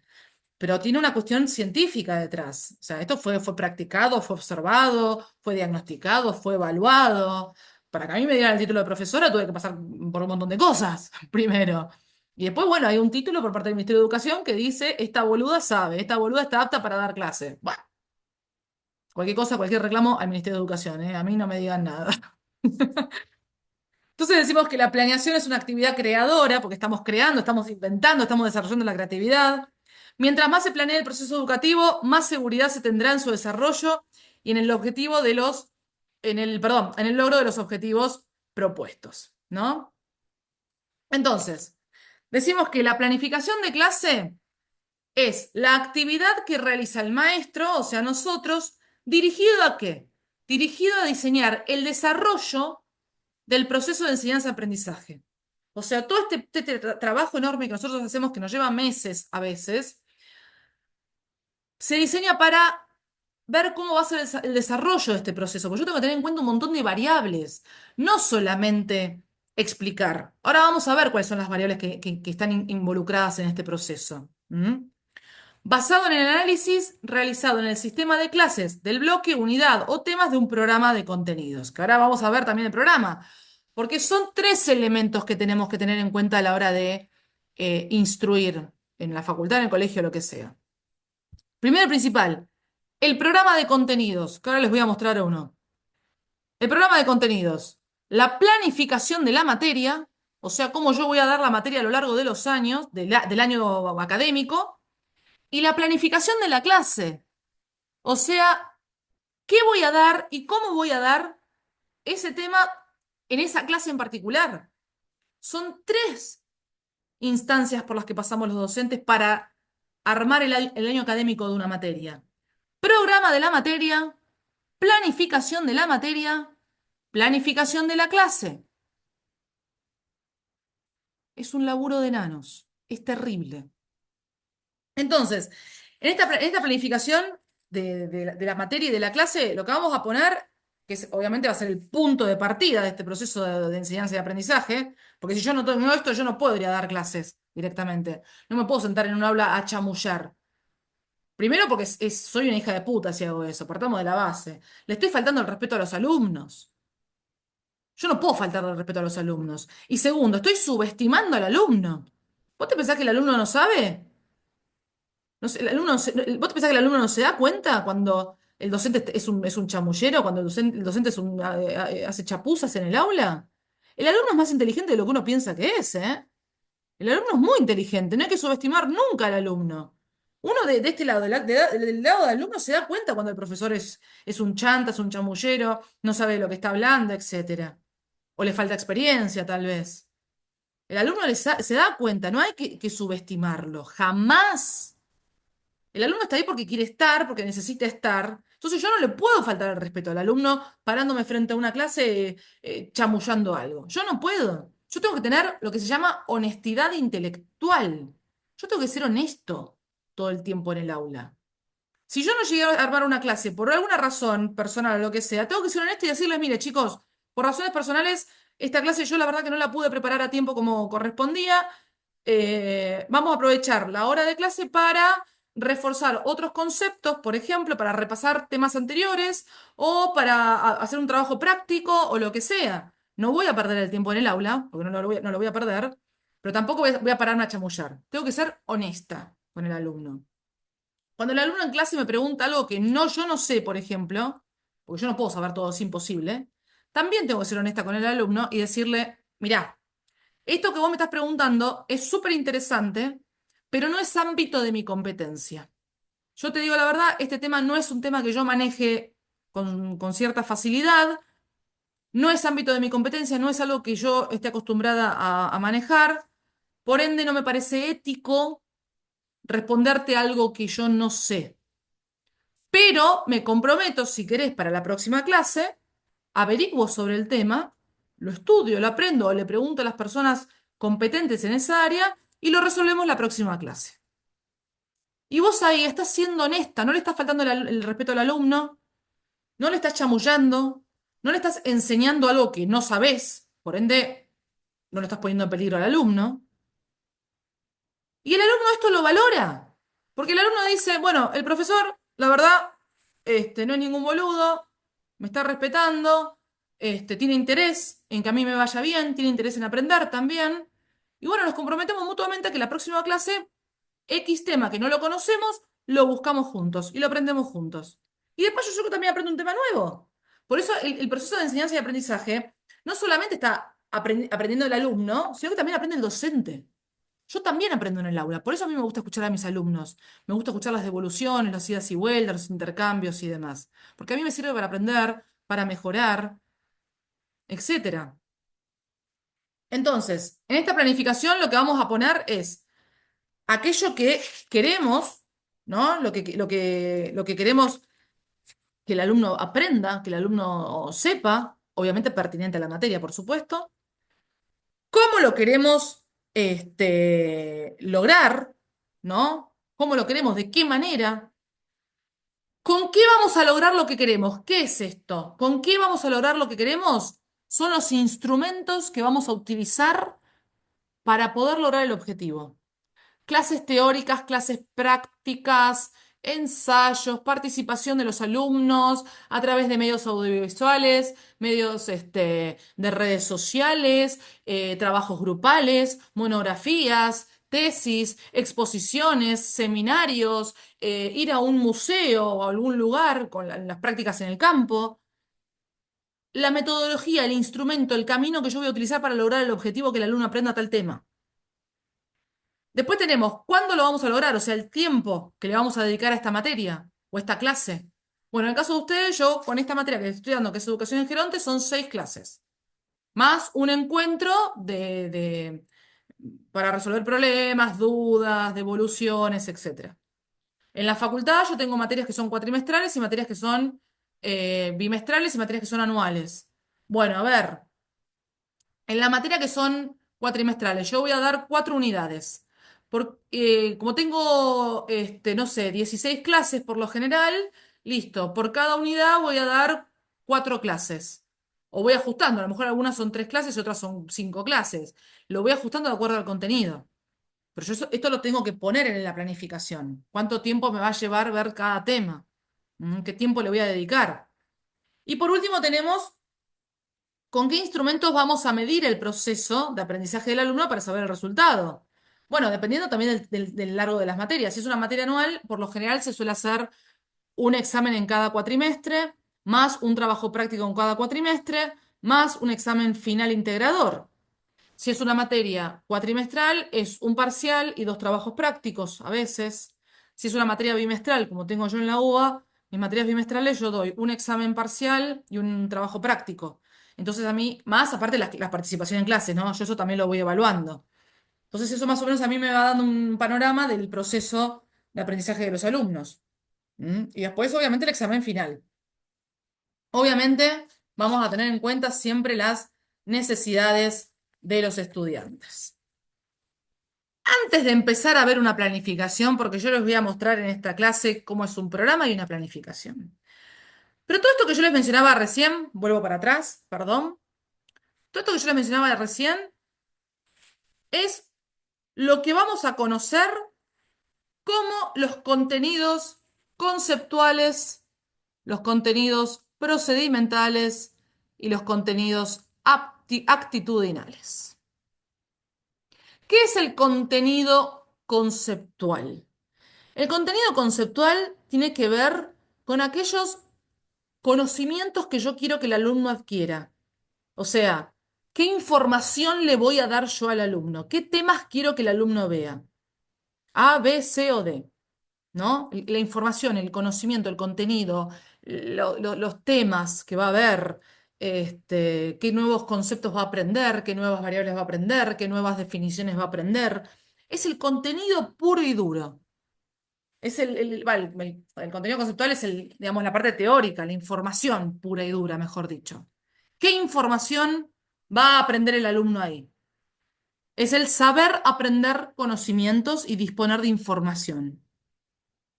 Pero tiene una cuestión científica detrás. O sea, esto fue practicado, fue observado, fue diagnosticado, fue evaluado. Para que a mí me dieran el título de profesora tuve que pasar por un montón de cosas primero. Y después, bueno, hay un título por parte del Ministerio de Educación que dice, esta boluda sabe, esta boluda está apta para dar clase. Bueno, cualquier cosa, cualquier reclamo al Ministerio de Educación, ¿eh? A mí no me digan nada. Entonces decimos que la planeación es una actividad creadora, porque estamos creando, estamos inventando, estamos desarrollando la creatividad. Mientras más se planee el proceso educativo, más seguridad se tendrá en su desarrollo y en el objetivo de en el logro de los objetivos propuestos, ¿no? Entonces, decimos que la planificación de clase es la actividad que realiza el maestro, o sea, nosotros, ¿dirigido a qué? Dirigido a diseñar el desarrollo del proceso de enseñanza-aprendizaje. O sea, todo este trabajo enorme que nosotros hacemos, que nos lleva meses a veces, se diseña para ver cómo va a ser el desarrollo de este proceso, porque yo tengo que tener en cuenta un montón de variables, no solamente explicar. Ahora vamos a ver cuáles son las variables que están involucradas en este proceso. ¿Mm? Basado en el análisis realizado en el sistema de clases del bloque, unidad o temas de un programa de contenidos, que ahora vamos a ver también el programa, porque son tres elementos que tenemos que tener en cuenta a la hora de instruir en la facultad, en el colegio, lo que sea. Primero y principal, el programa de contenidos, que ahora les voy a mostrar uno. El programa de contenidos, la planificación de la materia, o sea, cómo yo voy a dar la materia a lo largo de los años, del año académico, y la planificación de la clase. O sea, ¿qué voy a dar y cómo voy a dar ese tema en esa clase en particular? Son tres instancias por las que pasamos los docentes para armar el año académico de una materia. Programa de la materia, planificación de la materia, planificación de la clase. Es un laburo de enanos. Es terrible. Entonces, en esta planificación de la materia y de la clase, lo que vamos a poner, obviamente va a ser el punto de partida de este proceso de enseñanza y aprendizaje, porque si yo no tengo esto, yo no podría dar clases directamente. No me puedo sentar en un aula a chamullar. Primero porque soy una hija de puta si hago eso, partamos de la base. Le estoy faltando el respeto a los alumnos. Yo no puedo faltarle el respeto a los alumnos. Y segundo, estoy subestimando al alumno. ¿Vos te pensás que el alumno no sabe? No sé, ¿vos te pensás que el alumno no se da cuenta cuando el docente es un chamullero, cuando el docente hace chapuzas en el aula? El alumno es más inteligente de lo que uno piensa que es, ¿eh? El alumno es muy inteligente, no hay que subestimar nunca al alumno. Uno de este lado, del lado del alumno, se da cuenta cuando el profesor es un chanta, es un chamullero, no sabe de lo que está hablando, etcétera. O le falta experiencia, tal vez. El alumno se da cuenta, no hay que subestimarlo, jamás. El alumno está ahí porque quiere estar, porque necesita estar. Entonces yo no le puedo faltar el respeto al alumno parándome frente a una clase chamullando algo. Yo no puedo. Yo tengo que tener lo que se llama honestidad intelectual. Yo tengo que ser honesto todo el tiempo en el aula. Si yo no llegué a armar una clase por alguna razón personal o lo que sea, tengo que ser honesto y decirles, mire, chicos, por razones personales, esta clase yo la verdad que no la pude preparar a tiempo como correspondía. Vamos a aprovechar la hora de clase para reforzar otros conceptos, por ejemplo, para repasar temas anteriores o para hacer un trabajo práctico o lo que sea. No voy a perder el tiempo en el aula, porque no lo voy a perder, pero tampoco voy a pararme a chamullar. Tengo que ser honesta con el alumno. Cuando el alumno en clase me pregunta algo que yo no sé, por ejemplo, porque yo no puedo saber todo, es imposible, también tengo que ser honesta con el alumno y decirle, mirá, esto que vos me estás preguntando es súper interesante, pero no es ámbito de mi competencia. Yo te digo la verdad, este tema no es un tema que yo maneje con cierta facilidad, no es ámbito de mi competencia, no es algo que yo esté acostumbrada a manejar, por ende no me parece ético responderte algo que yo no sé. Pero me comprometo, si querés, para la próxima clase, averiguo sobre el tema, lo estudio, lo aprendo, o le pregunto a las personas competentes en esa área y lo resolvemos la próxima clase. Y vos ahí estás siendo honesta, no le estás faltando el respeto al alumno, no le estás chamullando, no le estás enseñando algo que no sabés, por ende, no lo estás poniendo en peligro al alumno. Y el alumno esto lo valora, porque el alumno dice, bueno, el profesor, la verdad, no es ningún boludo, me está respetando, tiene interés en que a mí me vaya bien, tiene interés en aprender también. Y bueno, nos comprometemos mutuamente a que la próxima clase, X tema que no lo conocemos, lo buscamos juntos y lo aprendemos juntos. Y después yo también aprendo un tema nuevo. Por eso el proceso de enseñanza y aprendizaje no solamente está aprendiendo el alumno, sino que también aprende el docente. Yo también aprendo en el aula, por eso a mí me gusta escuchar a mis alumnos, me gusta escuchar las devoluciones, las idas y vueltas, los intercambios y demás, porque a mí me sirve para aprender, para mejorar, etcétera. Entonces, en esta planificación lo que vamos a poner es aquello que queremos, ¿no? Lo que queremos que el alumno aprenda, que el alumno sepa, obviamente pertinente a la materia, por supuesto, cómo lo queremos lograr, ¿no? ¿Cómo lo queremos? ¿De qué manera? ¿Con qué vamos a lograr lo que queremos? ¿Qué es esto? ¿Con qué vamos a lograr lo que queremos? Son los instrumentos que vamos a utilizar para poder lograr el objetivo. Clases teóricas, clases prácticas, ensayos, participación de los alumnos a través de medios audiovisuales, medios de redes sociales, trabajos grupales, monografías, tesis, exposiciones, seminarios, ir a un museo o a algún lugar con las prácticas en el campo. La metodología, el instrumento, el camino que yo voy a utilizar para lograr el objetivo que el alumno aprenda tal tema. Después tenemos cuándo lo vamos a lograr, o sea, el tiempo que le vamos a dedicar a esta materia o a esta clase. Bueno, en el caso de ustedes, yo con esta materia que estoy dando, que es Educación en Geronte, son 6 clases, más un encuentro para resolver problemas, dudas, devoluciones, etcétera. En la facultad yo tengo materias que son cuatrimestrales y materias que son bimestrales y materias que son anuales. Bueno, a ver. En la materia que son cuatrimestrales, yo voy a dar 4 unidades. Como tengo, no sé, 16 clases por lo general, listo, por cada unidad voy a dar 4 clases. O voy ajustando, a lo mejor algunas son 3 clases y otras son 5 clases. Lo voy ajustando de acuerdo al contenido. Pero yo esto lo tengo que poner en la planificación. ¿Cuánto tiempo me va a llevar ver cada tema? ¿Qué tiempo le voy a dedicar? Y por último tenemos ¿con qué instrumentos vamos a medir el proceso de aprendizaje del alumno para saber el resultado? Bueno, dependiendo también del largo de las materias. Si es una materia anual, por lo general se suele hacer un examen en cada cuatrimestre, más un trabajo práctico en cada cuatrimestre, más un examen final integrador. Si es una materia cuatrimestral, es un parcial y 2 trabajos prácticos a veces. Si es una materia bimestral, como tengo yo en la UBA, mis materias bimestrales yo doy un examen parcial y un trabajo práctico. Entonces a mí, más aparte la participación en clases, ¿no? Yo eso también lo voy evaluando. Entonces eso más o menos a mí me va dando un panorama del proceso de aprendizaje de los alumnos. Y después, obviamente, el examen final. Obviamente, vamos a tener en cuenta siempre las necesidades de los estudiantes. Antes de empezar a ver una planificación, porque yo les voy a mostrar en esta clase cómo es un programa y una planificación. Pero todo esto que yo les mencionaba recién, vuelvo para atrás, perdón, todo esto que yo les mencionaba recién es lo que vamos a conocer como los contenidos conceptuales, los contenidos procedimentales y los contenidos actitudinales. ¿Qué es el contenido conceptual? El contenido conceptual tiene que ver con aquellos conocimientos que yo quiero que el alumno adquiera. O sea, ¿qué información le voy a dar yo al alumno? ¿Qué temas quiero que el alumno vea? A, B, C o D. ¿no? La información, el conocimiento, el contenido, los temas que va a haber, qué nuevos conceptos va a aprender, qué nuevas variables va a aprender, qué nuevas definiciones va a aprender. Es el contenido puro y duro. Es el contenido conceptual es digamos, la parte teórica, la información pura y dura, mejor dicho. ¿Qué información va a aprender el alumno ahí? Es el saber aprender conocimientos y disponer de información.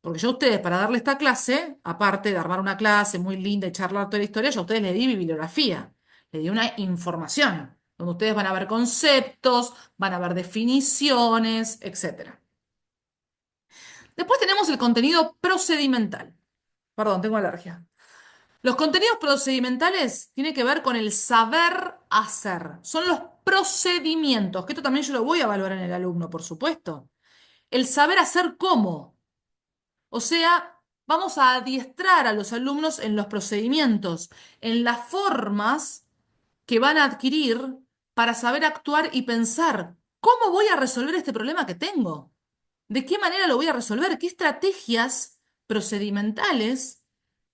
Porque yo a ustedes, para darle esta clase, aparte de armar una clase muy linda y charlar toda la historia, yo a ustedes les di bibliografía, les di una información, donde ustedes van a ver conceptos, van a ver definiciones, etcétera. Después tenemos el contenido procedimental. Perdón, tengo alergia. Los contenidos procedimentales tienen que ver con el saber hacer. Son los procedimientos, que esto también yo lo voy a evaluar en el alumno, por supuesto. El saber hacer cómo. O sea, vamos a adiestrar a los alumnos en los procedimientos, en las formas que van a adquirir para saber actuar y pensar, ¿cómo voy a resolver este problema que tengo? ¿De qué manera lo voy a resolver? ¿Qué estrategias procedimentales,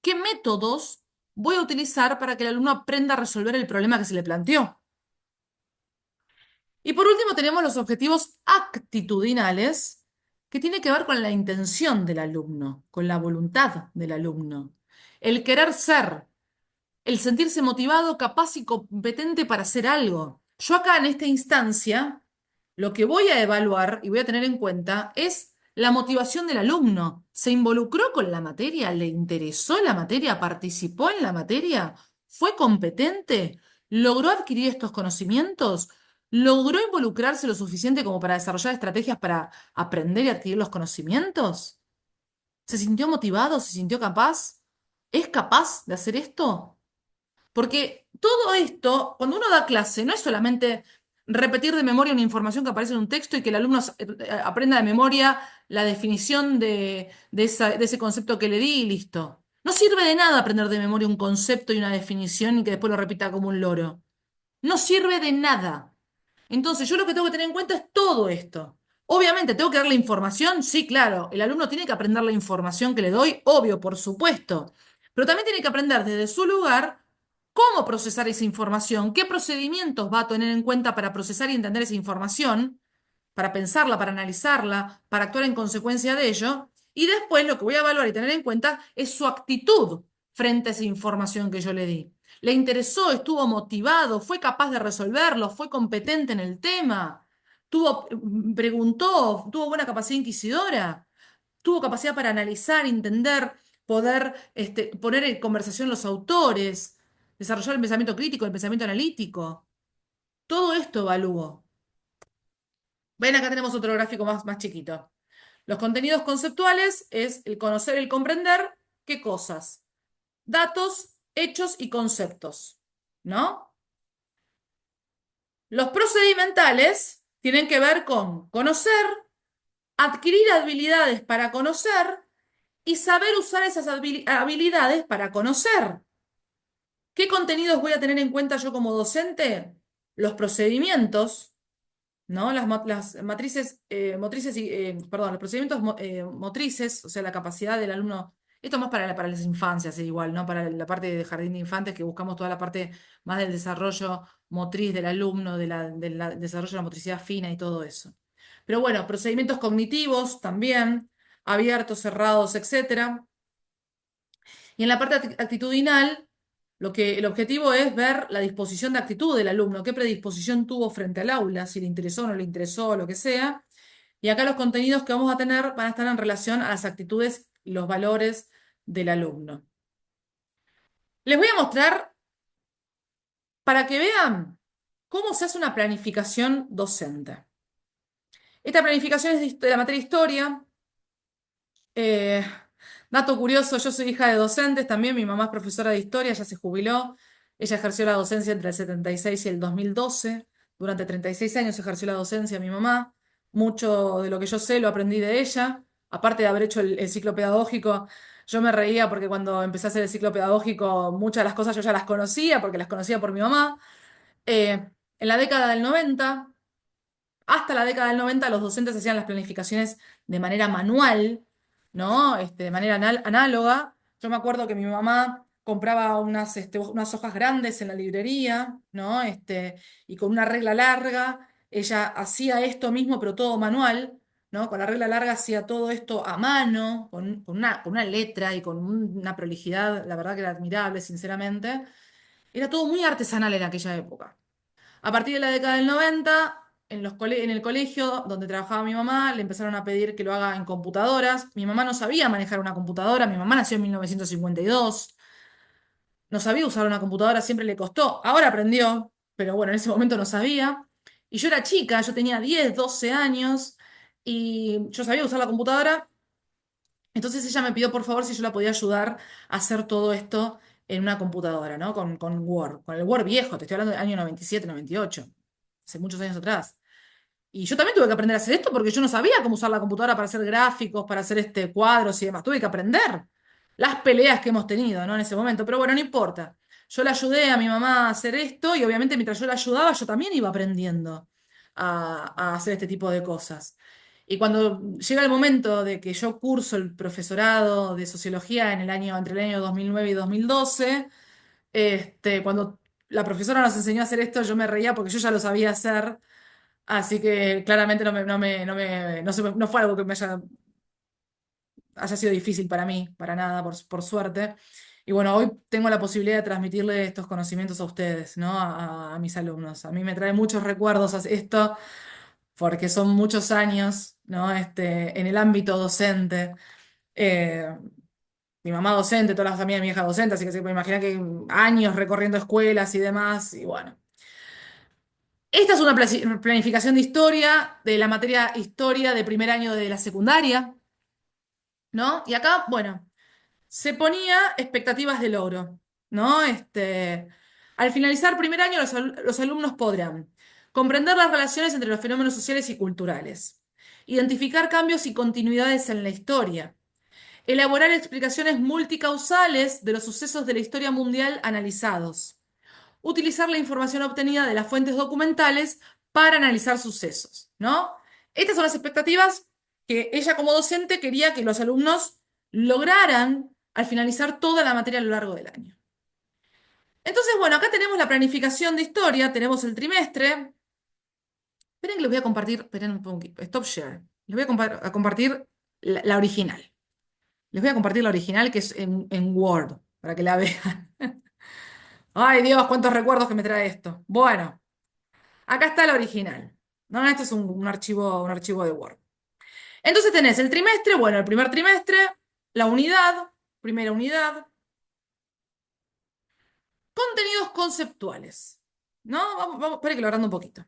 qué métodos voy a utilizar para que el alumno aprenda a resolver el problema que se le planteó? Y por último tenemos los objetivos actitudinales, que tiene que ver con la intención del alumno, con la voluntad del alumno, el querer ser, el sentirse motivado, capaz y competente para hacer algo. Yo acá en esta instancia, lo que voy a evaluar y voy a tener en cuenta es la motivación del alumno. ¿Se involucró con la materia? ¿Le interesó la materia? ¿Participó en la materia? ¿Fue competente? ¿Logró adquirir estos conocimientos? ¿Logró involucrarse lo suficiente como para desarrollar estrategias para aprender y adquirir los conocimientos? ¿Se sintió motivado? ¿Se sintió capaz? ¿Es capaz de hacer esto? Porque todo esto, cuando uno da clase, no es solamente repetir de memoria una información que aparece en un texto y que el alumno aprenda de memoria la definición de ese concepto que le di y listo. No sirve de nada aprender de memoria un concepto y una definición y que después lo repita como un loro. No sirve de nada. Entonces, yo lo que tengo que tener en cuenta es todo esto. Obviamente, ¿tengo que darle información? Sí, claro. El alumno tiene que aprender la información que le doy, obvio, por supuesto. Pero también tiene que aprender desde su lugar cómo procesar esa información, qué procedimientos va a tener en cuenta para procesar y entender esa información, para pensarla, para analizarla, para actuar en consecuencia de ello. Y después lo que voy a evaluar y tener en cuenta es su actitud frente a esa información que yo le di. ¿Le interesó? ¿Estuvo motivado? ¿Fue capaz de resolverlo? ¿Fue competente en el tema? ¿Preguntó? ¿Tuvo buena capacidad inquisidora? ¿Tuvo capacidad para analizar, entender, poder poner en conversación los autores, desarrollar el pensamiento crítico, el pensamiento analítico? Todo esto evalúo. Ven, acá tenemos otro gráfico más chiquito. Los contenidos conceptuales es el conocer, el comprender qué cosas, datos, hechos y conceptos, ¿no? Los procedimentales tienen que ver con conocer, adquirir habilidades para conocer y saber usar esas habilidades para conocer. ¿Qué contenidos voy a tener en cuenta yo como docente? Los procedimientos, ¿no? Las matrices, motrices y, perdón, los procedimientos motrices, o sea, la capacidad del alumno, esto más para las infancias, igual, ¿no? Para la parte de jardín de infantes, que buscamos toda la parte más del desarrollo motriz del alumno, del desarrollo de la motricidad fina y todo eso. Pero bueno, procedimientos cognitivos también, abiertos, cerrados, etcétera. Y en la parte actitudinal, el objetivo es ver la disposición de actitud del alumno, qué predisposición tuvo frente al aula, si le interesó o no le interesó, lo que sea. Y acá los contenidos que vamos a tener van a estar en relación a las actitudes y los valores del alumno. Les voy a mostrar para que vean cómo se hace una planificación docente. Esta planificación es de la materia historia. Eh, Dato curioso, yo soy hija de docentes también, mi mamá es profesora de historia, ella se jubiló, ella ejerció la docencia entre el 76 y el 2012, durante 36 años ejerció la docencia mi mamá, mucho de lo que yo sé lo aprendí de ella, aparte de haber hecho el ciclo pedagógico, yo me reía porque cuando empecé a hacer el ciclo pedagógico muchas de las cosas yo ya las conocía porque las conocía por mi mamá. En la década del 90, hasta la década del 90 los docentes hacían las planificaciones de manera manual, ¿no? De manera análoga. Yo me acuerdo que mi mamá compraba unas hojas grandes en la librería, ¿no? Y con una regla larga, ella hacía esto mismo, pero todo manual, ¿no? Con la regla larga hacía todo esto a mano, con una letra y con una prolijidad, la verdad que era admirable, sinceramente. Era todo muy artesanal en aquella época. A partir de la década del 90, en el colegio donde trabajaba mi mamá, le empezaron a pedir que lo haga en computadoras. Mi mamá no sabía manejar una computadora, mi mamá nació en 1952, no sabía usar una computadora, siempre le costó. Ahora aprendió, pero bueno, en ese momento no sabía. Y yo era chica, yo tenía 10, 12 años y yo sabía usar la computadora, entonces ella me pidió por favor si yo la podía ayudar a hacer todo esto en una computadora, ¿no? Con Word, con el Word viejo, te estoy hablando del año 97, 98, hace muchos años atrás. Y yo también tuve que aprender a hacer esto porque yo no sabía cómo usar la computadora para hacer gráficos, para hacer cuadros y demás. Tuve que aprender las peleas que hemos tenido, ¿no? En ese momento. Pero bueno, no importa. Yo le ayudé a mi mamá a hacer esto y obviamente mientras yo la ayudaba, yo también iba aprendiendo a hacer este tipo de cosas. Y cuando llega el momento de que yo curso el profesorado de sociología entre el año 2009 y 2012, cuando la profesora nos enseñó a hacer esto, yo me reía porque yo ya lo sabía hacer. Así que claramente no fue algo que haya sido difícil para mí, para nada, por suerte. Y bueno, hoy tengo la posibilidad de transmitirle estos conocimientos a ustedes, ¿no? A mis alumnos. A mí me trae muchos recuerdos esto, porque son muchos años, ¿no? En el ámbito docente. Eh, Mi mamá docente, toda la familia de mi hija docente, así que se puede imaginar que años recorriendo escuelas y demás, y bueno. Esta es una planificación de historia, de la materia historia de primer año de la secundaria, ¿no? Y acá, bueno, se ponía expectativas de logro, ¿no? Al finalizar primer año, los alumnos podrán comprender las relaciones entre los fenómenos sociales y culturales, identificar cambios y continuidades en la historia, elaborar explicaciones multicausales de los sucesos de la historia mundial analizados, utilizar la información obtenida de las fuentes documentales para analizar sucesos, ¿no? Estas son las expectativas que ella como docente quería que los alumnos lograran al finalizar toda la materia a lo largo del año. Entonces, bueno, acá tenemos la planificación de historia, tenemos el trimestre. Esperen que les voy a compartir, esperen un poquito, stop share. Les voy a compartir la original. Les voy a compartir la original que es en Word, para que la vean. Ay, Dios, cuántos recuerdos que me trae esto. Bueno, acá está la original. No, este es un archivo de Word. Entonces tenés el trimestre, bueno, el primer trimestre, la unidad, primera unidad, contenidos conceptuales. ¿No? Espera que lo agrando un poquito.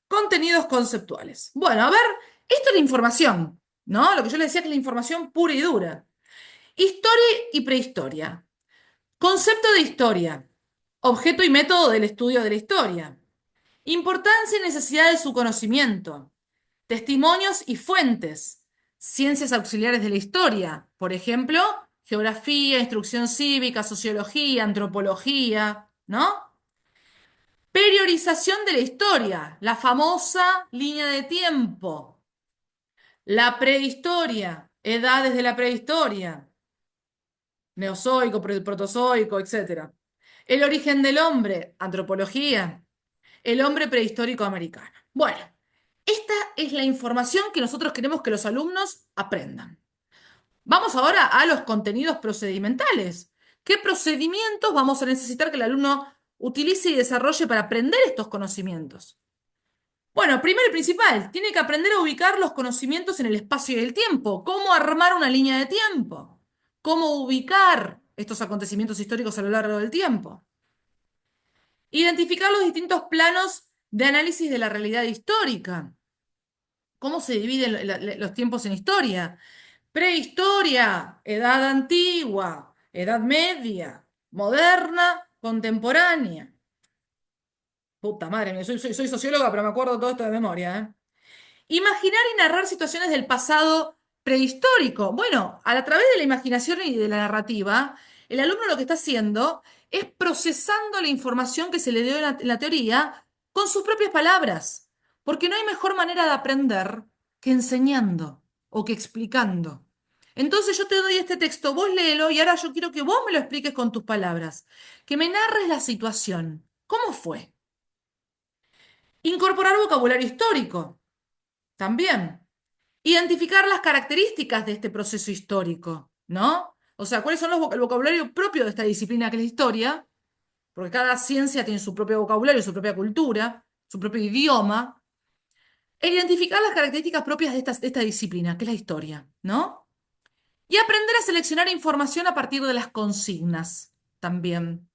Contenidos conceptuales. Bueno, a ver, esto es la información, ¿no? Lo que yo le decía que es la información pura y dura. Historia y prehistoria. Concepto de historia. Objeto y método del estudio de la historia. Importancia y necesidad de su conocimiento. Testimonios y fuentes. Ciencias auxiliares de la historia. Por ejemplo, geografía, instrucción cívica, sociología, antropología, ¿no? Periodización de la historia. La famosa línea de tiempo. La prehistoria. Edades de la prehistoria. Neozoico, protozoico, etcétera. El origen del hombre. Antropología. El hombre prehistórico americano. Bueno, esta es la información que nosotros queremos que los alumnos aprendan. Vamos ahora a los contenidos procedimentales. ¿Qué procedimientos vamos a necesitar que el alumno utilice y desarrolle para aprender estos conocimientos? Bueno, primero y principal, tiene que aprender a ubicar los conocimientos en el espacio y el tiempo. ¿Cómo armar una línea de tiempo? ¿Cómo ubicar estos acontecimientos históricos a lo largo del tiempo? Identificar los distintos planos de análisis de la realidad histórica. ¿Cómo se dividen los tiempos en historia? Prehistoria, edad antigua, edad media, moderna, contemporánea. Puta madre mía, soy socióloga, pero me acuerdo todo esto de memoria, ¿eh? Imaginar y narrar situaciones del pasado prehistórico. Bueno, a través de la imaginación y de la narrativa, el alumno lo que está haciendo es procesando la información que se le dio en la teoría con sus propias palabras. Porque no hay mejor manera de aprender que enseñando o que explicando. Entonces yo te doy este texto, vos léelo y ahora yo quiero que vos me lo expliques con tus palabras, que me narres la situación. ¿Cómo fue? Incorporar vocabulario histórico, también. Identificar las características de este proceso histórico, ¿no? O sea, cuáles son el vocabulario propio de esta disciplina que es la historia, porque cada ciencia tiene su propio vocabulario, su propia cultura, su propio idioma, e identificar las características propias de esta disciplina, que es la historia, ¿no? Y aprender a seleccionar información a partir de las consignas también.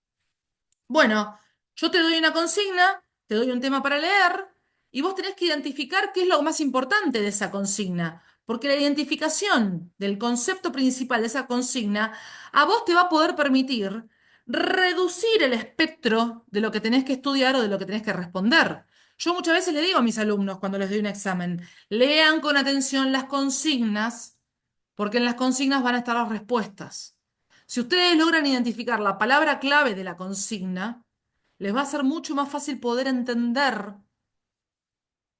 Bueno, yo te doy una consigna, te doy un tema para leer y vos tenés que identificar qué es lo más importante de esa consigna, porque la identificación del concepto principal de esa consigna a vos te va a poder permitir reducir el espectro de lo que tenés que estudiar o de lo que tenés que responder. Yo muchas veces le digo a mis alumnos cuando les doy un examen, lean con atención las consignas, porque en las consignas van a estar las respuestas. Si ustedes logran identificar la palabra clave de la consigna, les va a ser mucho más fácil poder entender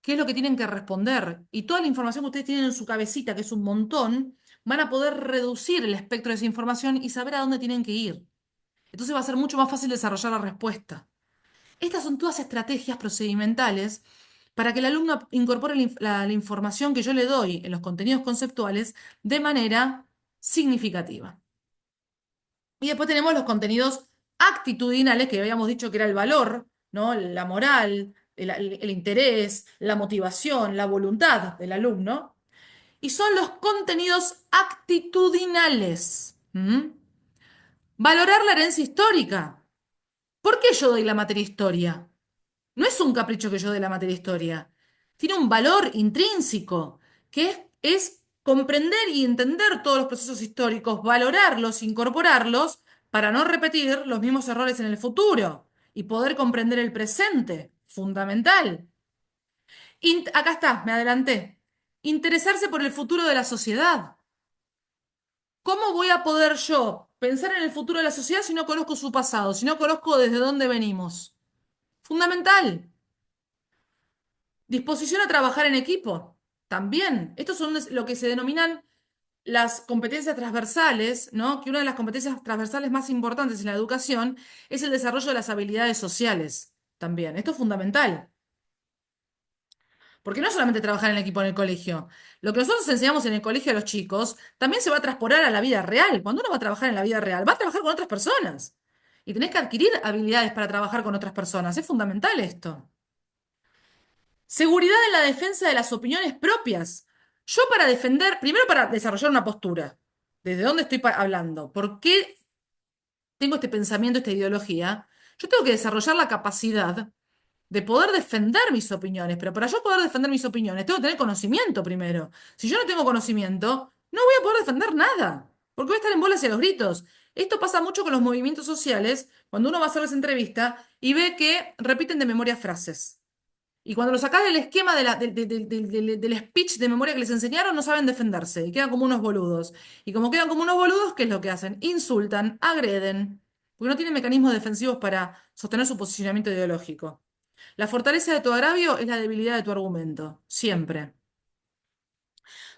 qué es lo que tienen que responder. Y toda la información que ustedes tienen en su cabecita, que es un montón, van a poder reducir el espectro de esa información y saber a dónde tienen que ir. Entonces va a ser mucho más fácil desarrollar la respuesta. Estas son todas estrategias procedimentales para que el alumno incorpore la información que yo le doy en los contenidos conceptuales de manera significativa. Y después tenemos los contenidos actitudinales, que habíamos dicho que era el valor, ¿no? La moral, el interés, la motivación, la voluntad del alumno. Y son los contenidos actitudinales. Valorar la herencia histórica. ¿Por qué yo doy la materia historia? No es un capricho que yo dé la materia historia. Tiene un valor intrínseco, que es comprender y entender todos los procesos históricos, valorarlos, incorporarlos, para no repetir los mismos errores en el futuro y poder comprender el presente. Fundamental. Acá está, me adelanté. Interesarse por el futuro de la sociedad. ¿Cómo voy a poder yo pensar en el futuro de la sociedad si no conozco su pasado, si no conozco desde dónde venimos? Fundamental. Disposición a trabajar en equipo, también. Estos son lo que se denominan las competencias transversales, ¿no? Que una de las competencias transversales más importantes en la educación es el desarrollo de las habilidades sociales, también. Esto es fundamental. Porque no es solamente trabajar en equipo en el colegio. Lo que nosotros enseñamos en el colegio a los chicos también se va a transportar a la vida real. Cuando uno va a trabajar en la vida real, va a trabajar con otras personas. Y tenés que adquirir habilidades para trabajar con otras personas. Es fundamental esto. Seguridad en la defensa de las opiniones propias. Yo para defender, primero para desarrollar una postura. ¿Desde dónde estoy hablando? ¿Por qué tengo este pensamiento, esta ideología? Yo tengo que desarrollar la capacidad de poder defender mis opiniones, pero para yo poder defender mis opiniones tengo que tener conocimiento primero. Si yo no tengo conocimiento, no voy a poder defender nada, porque voy a estar en bolas y a los gritos. Esto pasa mucho con los movimientos sociales, cuando uno va a hacerles entrevista y ve que repiten de memoria frases. Y cuando lo sacás del esquema del speech de memoria que les enseñaron, no saben defenderse y quedan como unos boludos. Y como quedan como unos boludos, ¿qué es lo que hacen? Insultan, agreden, porque no tienen mecanismos defensivos para sostener su posicionamiento ideológico. La fortaleza de tu agravio es la debilidad de tu argumento, siempre.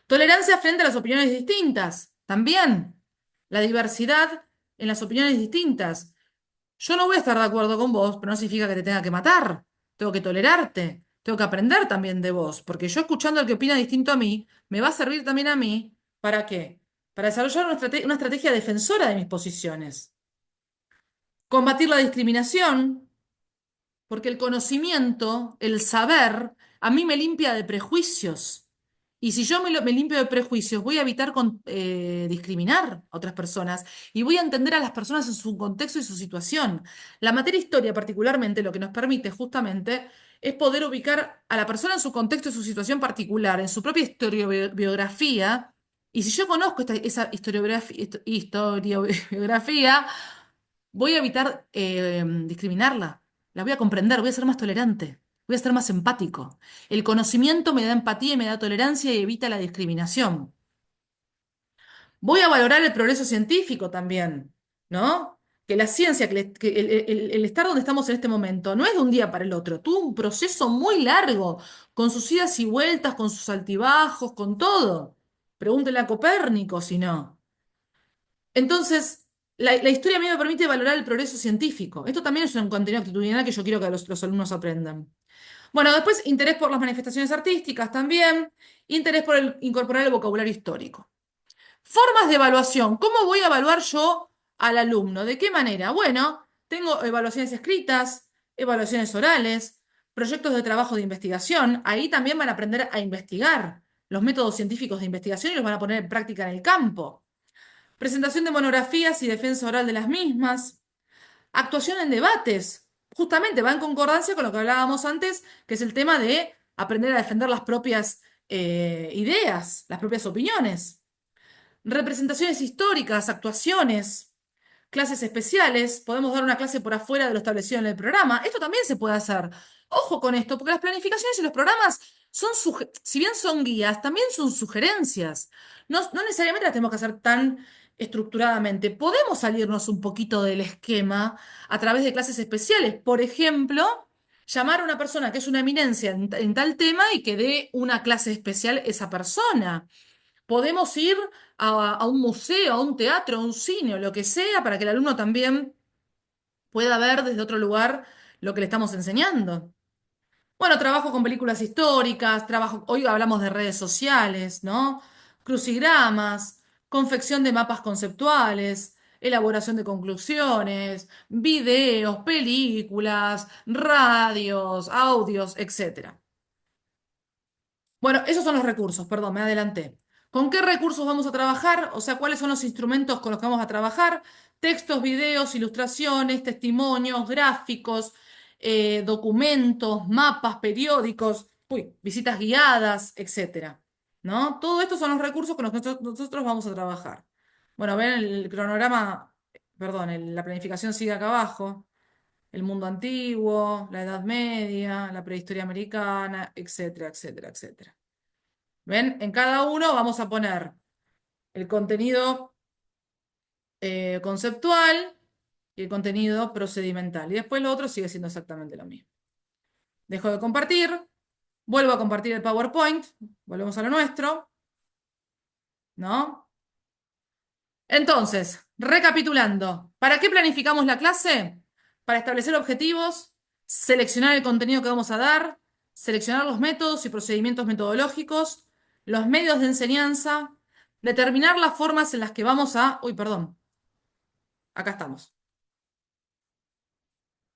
Tolerancia frente a las opiniones distintas, también. La diversidad en las opiniones distintas. Yo no voy a estar de acuerdo con vos, pero no significa que te tenga que matar. Tengo que tolerarte. Tengo que aprender también de vos, porque yo escuchando al que opina distinto a mí, me va a servir también a mí. ¿Para qué? Para desarrollar una estrategia defensora de mis posiciones. Combatir la discriminación, porque el conocimiento, el saber, a mí me limpia de prejuicios. Y si yo me limpio de prejuicios, voy a evitar discriminar a otras personas y voy a entender a las personas en su contexto y su situación. La materia historia, particularmente, lo que nos permite justamente es poder ubicar a la persona en su contexto y su situación particular, en su propia historiobiografía. Y si yo conozco esa historiobiografía, voy a evitar discriminarla, la voy a comprender, voy a ser más tolerante, voy a ser más empático. El conocimiento me da empatía y me da tolerancia y evita la discriminación. Voy a valorar el progreso científico también, ¿no? Que la ciencia, que el estar donde estamos en este momento, no es de un día para el otro, tuvo un proceso muy largo, con sus idas y vueltas, con sus altibajos, con todo. Pregúntenle a Copérnico si no. Entonces, la historia a mí me permite valorar el progreso científico. Esto también es un contenido actitudinal que yo quiero que los alumnos aprendan. Bueno, después interés por las manifestaciones artísticas también, interés por incorporar el vocabulario histórico. Formas de evaluación. ¿Cómo voy a evaluar yo al alumno? ¿De qué manera? Bueno, tengo evaluaciones escritas, evaluaciones orales, proyectos de trabajo de investigación. Ahí también van a aprender a investigar los métodos científicos de investigación y los van a poner en práctica en el campo. Presentación de monografías y defensa oral de las mismas. Actuación en debates. Justamente va en concordancia con lo que hablábamos antes, que es el tema de aprender a defender las propias ideas, las propias opiniones. Representaciones históricas, actuaciones, clases especiales. Podemos dar una clase por afuera de lo establecido en el programa. Esto también se puede hacer. Ojo con esto, porque las planificaciones y los programas son, si bien son guías, también son sugerencias. No necesariamente las tenemos que hacer tan estructuradamente. Podemos salirnos un poquito del esquema a través de clases especiales. Por ejemplo, llamar a una persona que es una eminencia en tal tema y que dé una clase especial esa persona. Podemos ir a un museo, a un teatro, a un cine o lo que sea para que el alumno también pueda ver desde otro lugar lo que le estamos enseñando. Bueno, trabajo con películas históricas, hoy hablamos de redes sociales, ¿no? Crucigramas, confección de mapas conceptuales, elaboración de conclusiones, videos, películas, radios, audios, etcétera. Bueno, esos son los recursos, perdón, me adelanté. ¿Con qué recursos vamos a trabajar? O sea, ¿cuáles son los instrumentos con los que vamos a trabajar? Textos, videos, ilustraciones, testimonios, gráficos, documentos, mapas, periódicos, visitas guiadas, etcétera. ¿No? Todo esto son los recursos con los que nosotros vamos a trabajar. Bueno, ven el cronograma, perdón, la planificación sigue acá abajo. El mundo antiguo, la Edad Media, la prehistoria americana, etcétera, etcétera, etcétera. ¿Ven? En cada uno vamos a poner el contenido conceptual y el contenido procedimental. Y después lo otro sigue siendo exactamente lo mismo. Dejo de compartir, vuelvo a compartir el PowerPoint, volvemos a lo nuestro, ¿no? Entonces, recapitulando, ¿para qué planificamos la clase? Para establecer objetivos, seleccionar el contenido que vamos a dar, seleccionar los métodos y procedimientos metodológicos, los medios de enseñanza, determinar las formas en las que vamos a... Uy, perdón, acá estamos,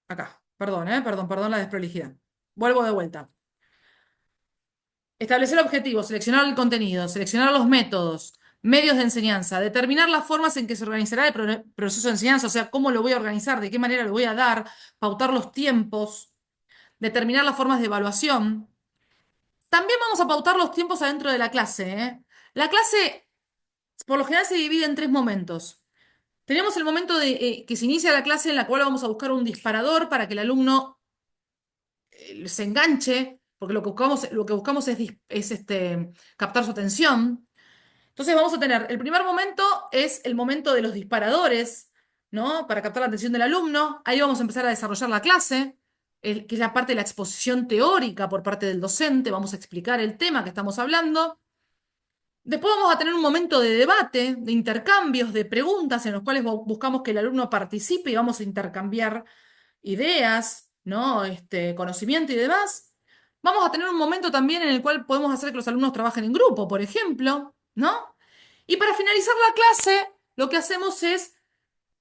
acá, perdón, perdón la desprolijidad. Vuelvo de vuelta. Establecer objetivos, seleccionar el contenido, seleccionar los métodos, medios de enseñanza, determinar las formas en que se organizará el proceso de enseñanza, o sea, cómo lo voy a organizar, de qué manera lo voy a dar, pautar los tiempos, determinar las formas de evaluación. También vamos a pautar los tiempos adentro de la clase, ¿eh? La clase, por lo general, se divide en tres momentos. Tenemos el momento que se inicia la clase en la cual vamos a buscar un disparador para que el alumno se enganche, porque lo que buscamos es captar su atención. Entonces vamos a tener, el primer momento es el momento de los disparadores, ¿no? Para captar la atención del alumno. Ahí vamos a empezar a desarrollar la clase, que es la parte de la exposición teórica por parte del docente. Vamos a explicar el tema que estamos hablando. Después vamos a tener un momento de debate, de intercambios, de preguntas en los cuales buscamos que el alumno participe y vamos a intercambiar ideas, ¿no? Conocimiento y demás. Vamos a tener un momento también en el cual podemos hacer que los alumnos trabajen en grupo, por ejemplo, ¿no? Y para finalizar la clase, lo que hacemos es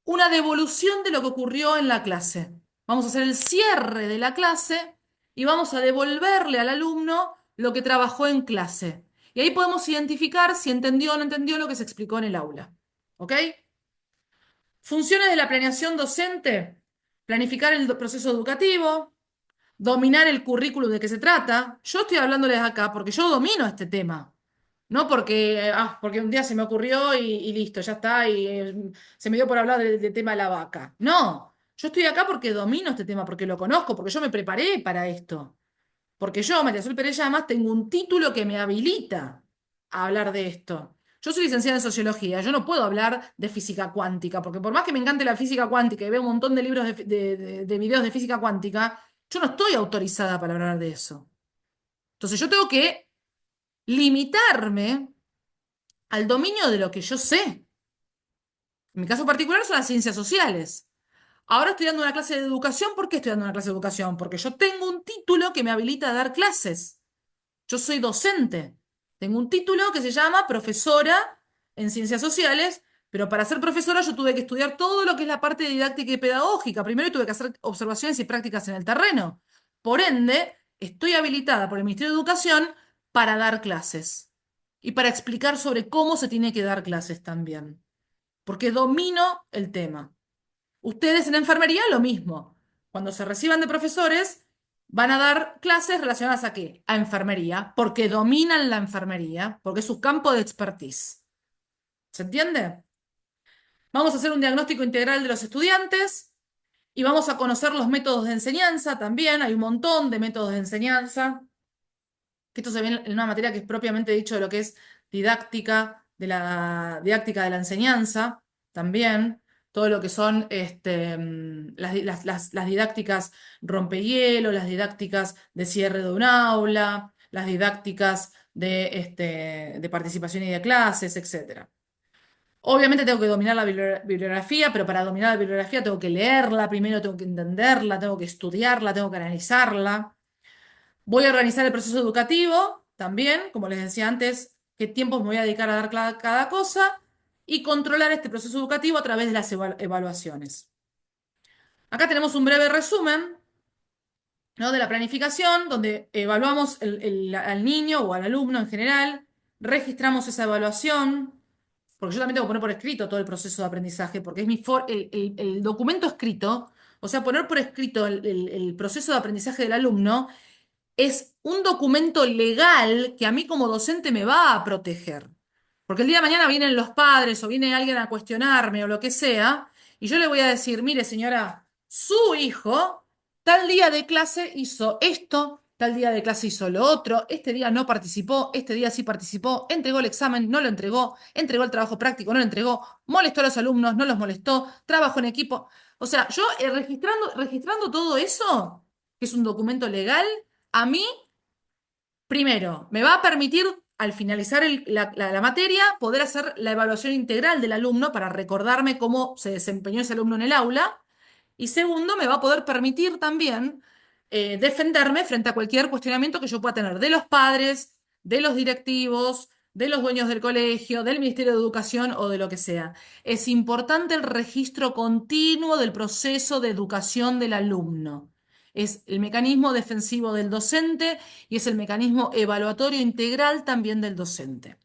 una devolución de lo que ocurrió en la clase. Vamos a hacer el cierre de la clase y vamos a devolverle al alumno lo que trabajó en clase. Y ahí podemos identificar si entendió o no entendió lo que se explicó en el aula. ¿Ok? Funciones de la planeación docente. Planificar el proceso educativo, dominar el currículum de qué se trata. Yo estoy hablándoles acá porque yo domino este tema. No porque un día se me ocurrió y listo, ya está, y se me dio por hablar del tema de la vaca. No, yo estoy acá porque domino este tema, porque lo conozco, porque yo me preparé para esto. Porque yo, María Sol Pérez Llamas, tengo un título que me habilita a hablar de esto. Yo soy licenciada en sociología, yo no puedo hablar de física cuántica, porque por más que me encante la física cuántica y veo un montón de libros de videos de física cuántica, yo no estoy autorizada para hablar de eso. Entonces yo tengo que limitarme al dominio de lo que yo sé. En mi caso particular son las ciencias sociales. Ahora estoy dando una clase de educación. ¿Por qué estoy dando una clase de educación? Porque yo tengo un título que me habilita a dar clases. Yo soy docente. Tengo un título que se llama profesora en ciencias sociales, pero para ser profesora yo tuve que estudiar todo lo que es la parte didáctica y pedagógica. Primero tuve que hacer observaciones y prácticas en el terreno. Por ende, estoy habilitada por el Ministerio de Educación para dar clases y para explicar sobre cómo se tiene que dar clases también, porque domino el tema. Ustedes en enfermería lo mismo. Cuando se reciban de profesores, van a dar clases relacionadas a qué? A enfermería, porque dominan la enfermería, porque es su campo de expertise. ¿Se entiende? Vamos a hacer un diagnóstico integral de los estudiantes y vamos a conocer los métodos de enseñanza también. Hay un montón de métodos de enseñanza, que esto se ve en una materia que es propiamente dicho de lo que es didáctica de la enseñanza, también, todo lo que son las didácticas rompehielo, las didácticas de cierre de un aula, las didácticas de participación y de clases, etcétera. Obviamente tengo que dominar la bibliografía, pero para dominar la bibliografía tengo que leerla primero, tengo que entenderla, tengo que estudiarla, tengo que analizarla. Voy a organizar el proceso educativo también, como les decía antes, qué tiempo me voy a dedicar a dar cada cosa y controlar este proceso educativo a través de las evaluaciones. Acá tenemos un breve resumen, ¿no?, de la planificación, donde evaluamos al niño o al alumno en general, registramos esa evaluación, porque yo también tengo que poner por escrito todo el proceso de aprendizaje, porque es el documento escrito, o sea, poner por escrito el proceso de aprendizaje del alumno es un documento legal que a mí como docente me va a proteger. Porque el día de mañana vienen los padres o viene alguien a cuestionarme o lo que sea, y yo le voy a decir, mire señora, su hijo tal día de clase hizo esto, tal día de clase hizo lo otro, este día no participó, este día sí participó, entregó el examen, no lo entregó el trabajo práctico, no lo entregó, molestó a los alumnos, no los molestó, trabajó en equipo. O sea, yo registrando todo eso, que es un documento legal, a mí, primero, me va a permitir, al finalizar la materia, poder hacer la evaluación integral del alumno para recordarme cómo se desempeñó ese alumno en el aula. Y segundo, me va a poder permitir también defenderme frente a cualquier cuestionamiento que yo pueda tener de los padres, de los directivos, de los dueños del colegio, del Ministerio de Educación o de lo que sea. Es importante el registro continuo del proceso de educación del alumno. Es el mecanismo defensivo del docente y es el mecanismo evaluatorio integral también del docente.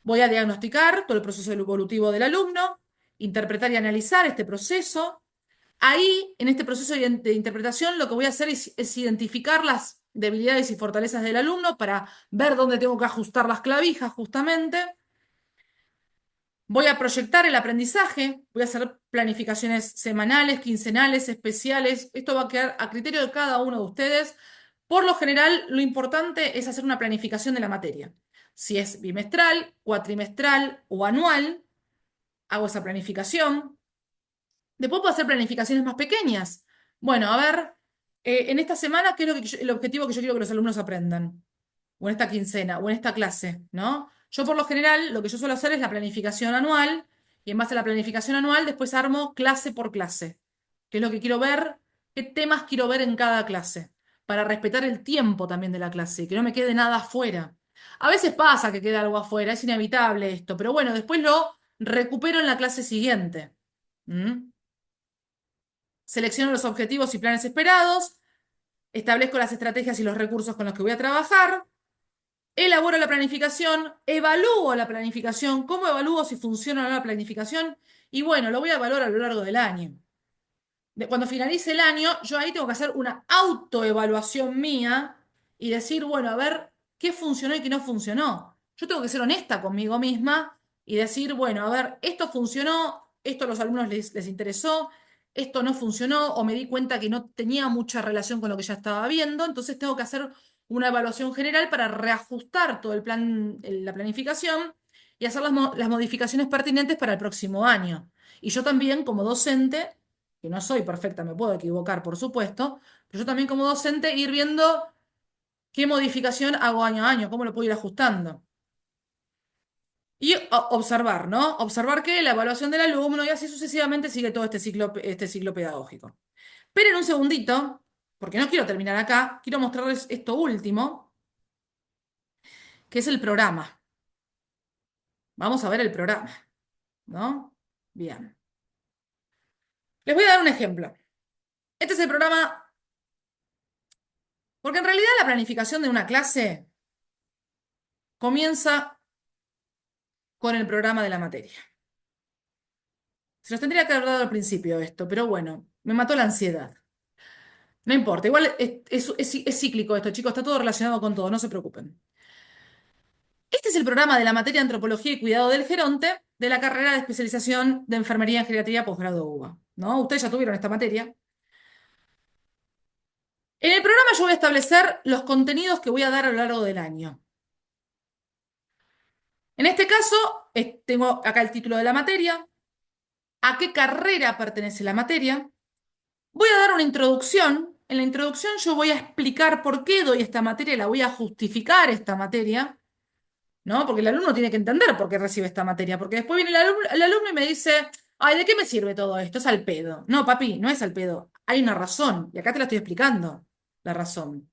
Voy a diagnosticar todo el proceso evolutivo del alumno, interpretar y analizar este proceso. Ahí, en este proceso de interpretación, lo que voy a hacer es identificar las debilidades y fortalezas del alumno para ver dónde tengo que ajustar las clavijas, justamente. Voy a proyectar el aprendizaje, voy a hacer planificaciones semanales, quincenales, especiales. Esto va a quedar a criterio de cada uno de ustedes. Por lo general, lo importante es hacer una planificación de la materia. Si es bimestral, cuatrimestral o anual, hago esa planificación. Después puedo hacer planificaciones más pequeñas. Bueno, a ver, en esta semana, ¿qué es el objetivo que yo quiero que los alumnos aprendan? O en esta quincena, o en esta clase, ¿no? Yo por lo general lo que yo suelo hacer es la planificación anual y en base a la planificación anual después armo clase por clase. ¿Qué es lo que quiero ver? ¿Qué temas quiero ver en cada clase? Para respetar el tiempo también de la clase, que no me quede nada afuera. A veces pasa que queda algo afuera, es inevitable esto, pero bueno, después lo recupero en la clase siguiente. ¿Mm? Selecciono los objetivos y planes esperados, establezco las estrategias y los recursos con los que voy a trabajar, elaboro la planificación, evalúo la planificación, cómo evalúo si funciona o no la planificación, y bueno, lo voy a evaluar a lo largo del año. Cuando finalice el año, yo ahí tengo que hacer una autoevaluación mía y decir, bueno, a ver qué funcionó y qué no funcionó. Yo tengo que ser honesta conmigo misma y decir, bueno, a ver, esto funcionó, esto a los alumnos les interesó, esto no funcionó o me di cuenta que no tenía mucha relación con lo que ya estaba viendo, entonces tengo que hacer una evaluación general para reajustar todo el plan, la planificación y hacer las modificaciones pertinentes para el próximo año. Y yo también, como docente, que no soy perfecta, me puedo equivocar, por supuesto, pero yo también como docente ir viendo qué modificación hago año a año, cómo lo puedo ir ajustando. Y observar, ¿no? Observar que la evaluación del alumno y así sucesivamente sigue todo este ciclo pedagógico. Pero en un segundito, porque no quiero terminar acá, quiero mostrarles esto último, que es el programa. Vamos a ver el programa, ¿no? Bien. Les voy a dar un ejemplo. Este es el programa, porque en realidad la planificación de una clase comienza con el programa de la materia. Se los tendría que haber dado al principio esto, pero bueno, me mató la ansiedad. No importa, igual es cíclico esto, chicos, está todo relacionado con todo, no se preocupen. Este es el programa de la materia de Antropología y Cuidado del Geronte de la carrera de especialización de Enfermería en Geriatría posgrado UBA, ¿no? Ustedes ya tuvieron esta materia. En el programa yo voy a establecer los contenidos que voy a dar a lo largo del año. En este caso, tengo acá el título de la materia, a qué carrera pertenece la materia. Voy a dar una introducción. En la introducción yo voy a explicar por qué doy esta materia, la voy a justificar esta materia, ¿no? Porque el alumno tiene que entender por qué recibe esta materia, porque después viene el alumno y me dice, ay, ¿de qué me sirve todo esto? Es al pedo. No, papi, no es al pedo. Hay una razón, y acá te la estoy explicando, la razón.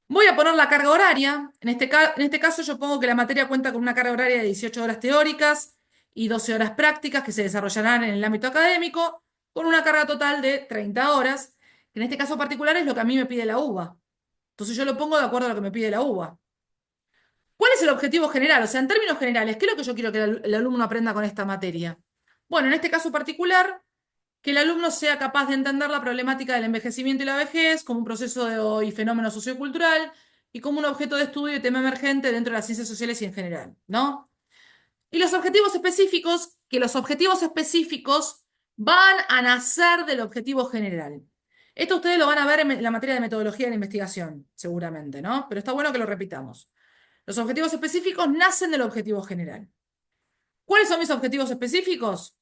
Voy a poner la carga horaria. En este caso yo pongo que la materia cuenta con una carga horaria de 18 horas teóricas y 12 horas prácticas que se desarrollarán en el ámbito académico, con una carga total de 30 horas, que en este caso particular es lo que a mí me pide la UBA. Entonces yo lo pongo de acuerdo a lo que me pide la UBA. ¿Cuál es el objetivo general? O sea, en términos generales, ¿qué es lo que yo quiero que el alumno aprenda con esta materia? Bueno, en este caso particular, que el alumno sea capaz de entender la problemática del envejecimiento y la vejez como un proceso y fenómeno sociocultural y como un objeto de estudio y tema emergente dentro de las ciencias sociales y en general, ¿no? Y los objetivos específicos, que los objetivos específicos van a nacer del objetivo general. Esto ustedes lo van a ver en la materia de metodología de la investigación, seguramente, ¿no? Pero está bueno que lo repitamos. Los objetivos específicos nacen del objetivo general. ¿Cuáles son mis objetivos específicos?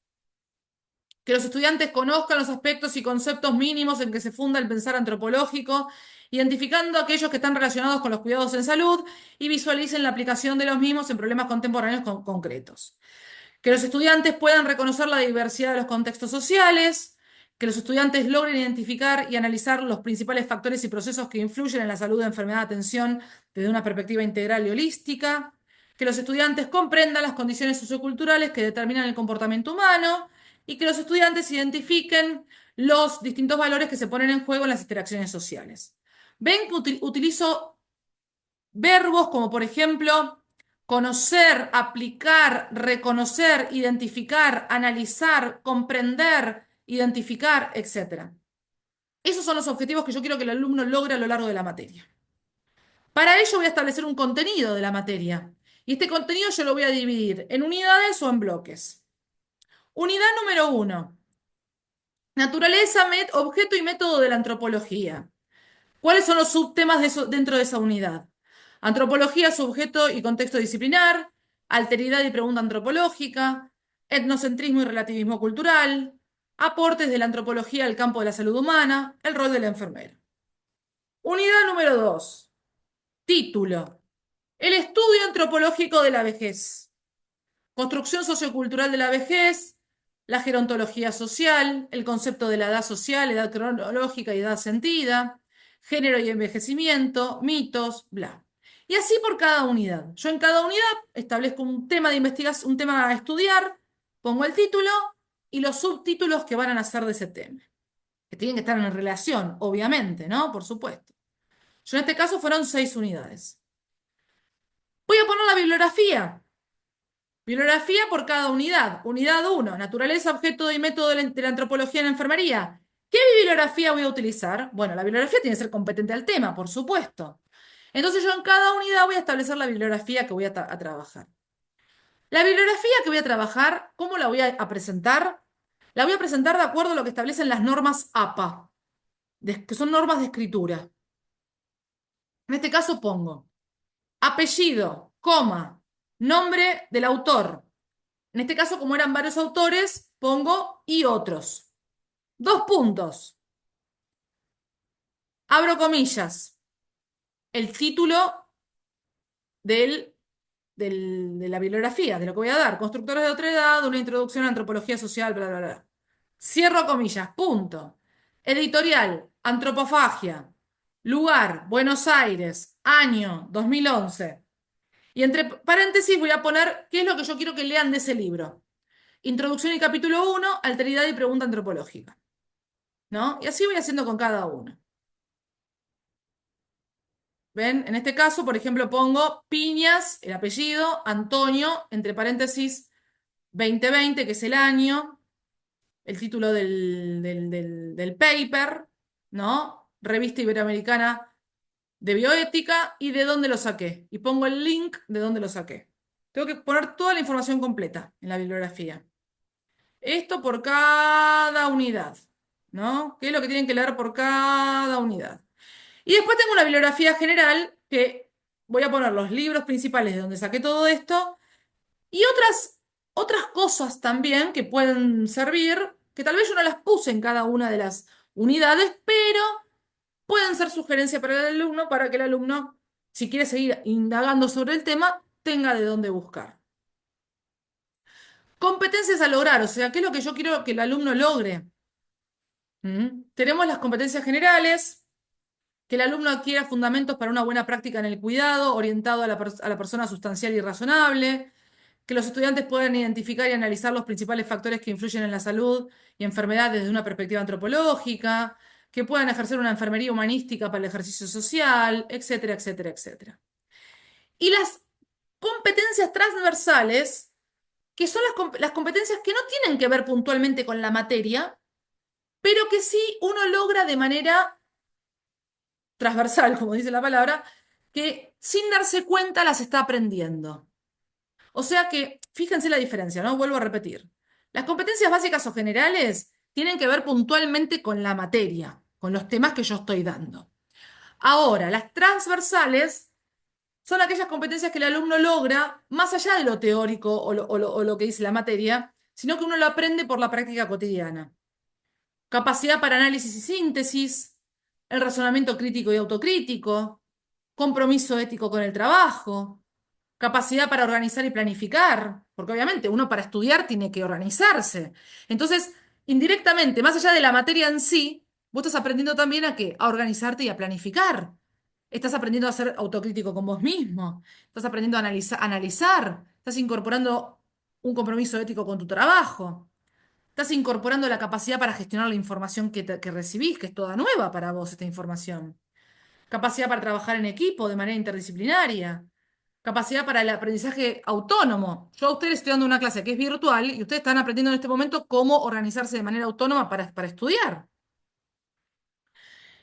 Que los estudiantes conozcan los aspectos y conceptos mínimos en que se funda el pensar antropológico, identificando aquellos que están relacionados con los cuidados en salud y visualicen la aplicación de los mismos en problemas contemporáneos concretos. Que los estudiantes puedan reconocer la diversidad de los contextos sociales, que los estudiantes logren identificar y analizar los principales factores y procesos que influyen en la salud de enfermedad de atención desde una perspectiva integral y holística, que los estudiantes comprendan las condiciones socioculturales que determinan el comportamiento humano y que los estudiantes identifiquen los distintos valores que se ponen en juego en las interacciones sociales. Ven que utilizo verbos como, por ejemplo, conocer, aplicar, reconocer, identificar, analizar, comprender, identificar, etc. Esos son los objetivos que yo quiero que el alumno logre a lo largo de la materia. Para ello voy a establecer un contenido de la materia. Y este contenido yo lo voy a dividir en unidades o en bloques. Unidad número 1. Naturaleza, objeto y método de la antropología. ¿Cuáles son los subtemas dentro de esa unidad? Antropología, sujeto y contexto disciplinar, alteridad y pregunta antropológica, etnocentrismo y relativismo cultural, aportes de la antropología al campo de la salud humana, el rol de la enfermera. Unidad número 2. Título. El estudio antropológico de la vejez. Construcción sociocultural de la vejez, la gerontología social, el concepto de la edad social, edad cronológica y edad sentida, género y envejecimiento, mitos, bla. Y así por cada unidad. Yo en cada unidad establezco un tema de investigación, un tema a estudiar, pongo el título y los subtítulos que van a nacer de ese tema. Que tienen que estar en relación, obviamente, ¿no? Por supuesto. Yo en este caso fueron 6 unidades. Voy a poner la bibliografía. Bibliografía por cada unidad. Unidad 1, naturaleza, objeto y método de la antropología en la enfermería. ¿Qué bibliografía voy a utilizar? Bueno, la bibliografía tiene que ser competente al tema, por supuesto. Entonces yo en cada unidad voy a establecer la bibliografía que voy a trabajar. La bibliografía que voy a trabajar, ¿cómo la voy a presentar? La voy a presentar de acuerdo a lo que establecen las normas APA, que son normas de escritura. En este caso pongo apellido, coma, nombre del autor. En este caso, como eran varios autores, pongo y otros. 2 puntos. Abro comillas. El título del de la bibliografía, de lo que voy a dar. Constructores de otra edad, una introducción a antropología social, bla, bla, bla. Cierro comillas, punto. Editorial, Antropofagia. Lugar, Buenos Aires. Año, 2011. Y entre paréntesis voy a poner qué es lo que yo quiero que lean de ese libro. Introducción y capítulo 1, alteridad y pregunta antropológica. ¿No? Y así voy haciendo con cada uno. ¿Ven? En este caso, por ejemplo, pongo Piñas, el apellido, Antonio, entre paréntesis, 2020, que es el año, el título del paper, ¿no? Revista Iberoamericana de Bioética y de dónde lo saqué. Y pongo el link de dónde lo saqué. Tengo que poner toda la información completa en la bibliografía. Esto por cada unidad, ¿no? ¿Qué es lo que tienen que leer por cada unidad? Y después tengo una bibliografía general que voy a poner los libros principales de donde saqué todo esto y otras cosas también que pueden servir, que tal vez yo no las puse en cada una de las unidades, pero pueden ser sugerencias para el alumno, para que el alumno, si quiere seguir indagando sobre el tema, tenga de dónde buscar. Competencias a lograr, o sea, ¿qué es lo que yo quiero que el alumno logre? Tenemos las competencias generales, que el alumno adquiera fundamentos para una buena práctica en el cuidado, orientado a la persona sustancial y razonable, que los estudiantes puedan identificar y analizar los principales factores que influyen en la salud y enfermedad desde una perspectiva antropológica, que puedan ejercer una enfermería humanística para el ejercicio social, etcétera, etcétera, etcétera. Y las competencias transversales, que son las competencias que no tienen que ver puntualmente con la materia, pero que sí uno logra de manera transversal, como dice la palabra, que sin darse cuenta las está aprendiendo. O sea que, fíjense la diferencia, ¿no? Vuelvo a repetir. Las competencias básicas o generales tienen que ver puntualmente con la materia, con los temas que yo estoy dando. Ahora, las transversales son aquellas competencias que el alumno logra más allá de lo teórico o lo que dice la materia, sino que uno lo aprende por la práctica cotidiana. Capacidad para análisis y síntesis, el razonamiento crítico y autocrítico, compromiso ético con el trabajo, capacidad para organizar y planificar, porque obviamente uno para estudiar tiene que organizarse. Entonces, indirectamente, más allá de la materia en sí, vos estás aprendiendo también a qué, a organizarte y a planificar. Estás aprendiendo a ser autocrítico con vos mismo, estás aprendiendo a analizar, estás incorporando un compromiso ético con tu trabajo. Estás incorporando la capacidad para gestionar la información que recibís, que es toda nueva para vos esta información. Capacidad para trabajar en equipo de manera interdisciplinaria. Capacidad para el aprendizaje autónomo. Yo a ustedes estoy dando una clase que es virtual y ustedes están aprendiendo en este momento cómo organizarse de manera autónoma para estudiar.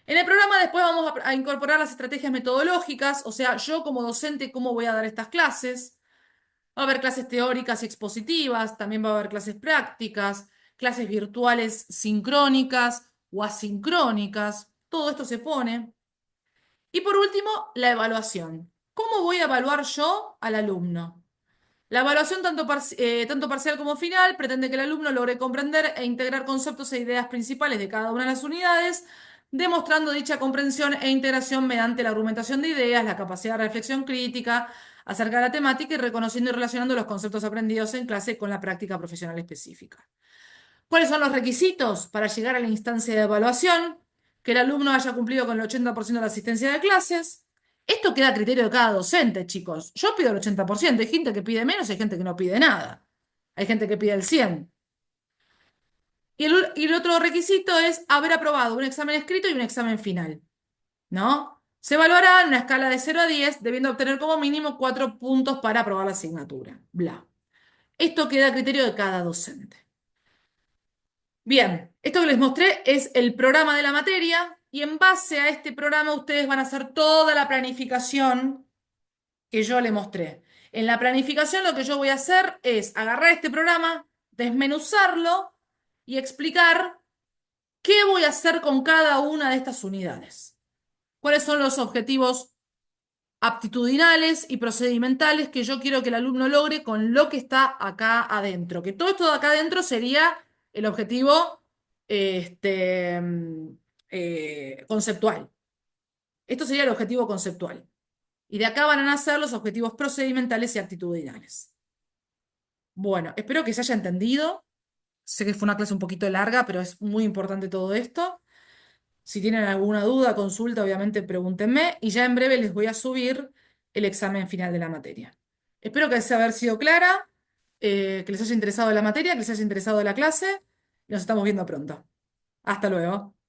En el programa después vamos a incorporar las estrategias metodológicas, o sea, yo como docente, cómo voy a dar estas clases. Va a haber clases teóricas y expositivas, también va a haber clases prácticas, clases virtuales sincrónicas o asincrónicas. Todo esto se pone. Y por último, la evaluación. ¿Cómo voy a evaluar yo al alumno? La evaluación tanto parcial como final pretende que el alumno logre comprender e integrar conceptos e ideas principales de cada una de las unidades, demostrando dicha comprensión e integración mediante la argumentación de ideas, la capacidad de reflexión crítica acerca de la temática y reconociendo y relacionando los conceptos aprendidos en clase con la práctica profesional específica. ¿Cuáles son los requisitos para llegar a la instancia de evaluación? Que el alumno haya cumplido con el 80% de la asistencia de clases. Esto queda a criterio de cada docente, chicos. Yo pido el 80%, hay gente que pide menos, hay gente que no pide nada. Hay gente que pide el 100%. Y el otro requisito es haber aprobado un examen escrito y un examen final, ¿no? Se evaluará en una escala de 0 a 10, debiendo obtener como mínimo 4 puntos para aprobar la asignatura. Bla. Esto queda a criterio de cada docente. Bien, esto que les mostré es el programa de la materia y en base a este programa ustedes van a hacer toda la planificación que yo les mostré. En la planificación lo que yo voy a hacer es agarrar este programa, desmenuzarlo y explicar qué voy a hacer con cada una de estas unidades. ¿Cuáles son los objetivos aptitudinales y procedimentales que yo quiero que el alumno logre con lo que está acá adentro? Que todo esto de acá adentro sería el objetivo este, conceptual. Esto sería el objetivo conceptual. Y de acá van a nacer los objetivos procedimentales y actitudinales. Bueno, espero que se haya entendido. Sé que fue una clase un poquito larga, pero es muy importante todo esto. Si tienen alguna duda, consulta, obviamente pregúntenme y ya en breve les voy a subir el examen final de la materia. Espero que les haya haber sido clara, que les haya interesado la materia, que les haya interesado la clase y nos estamos viendo pronto. Hasta luego.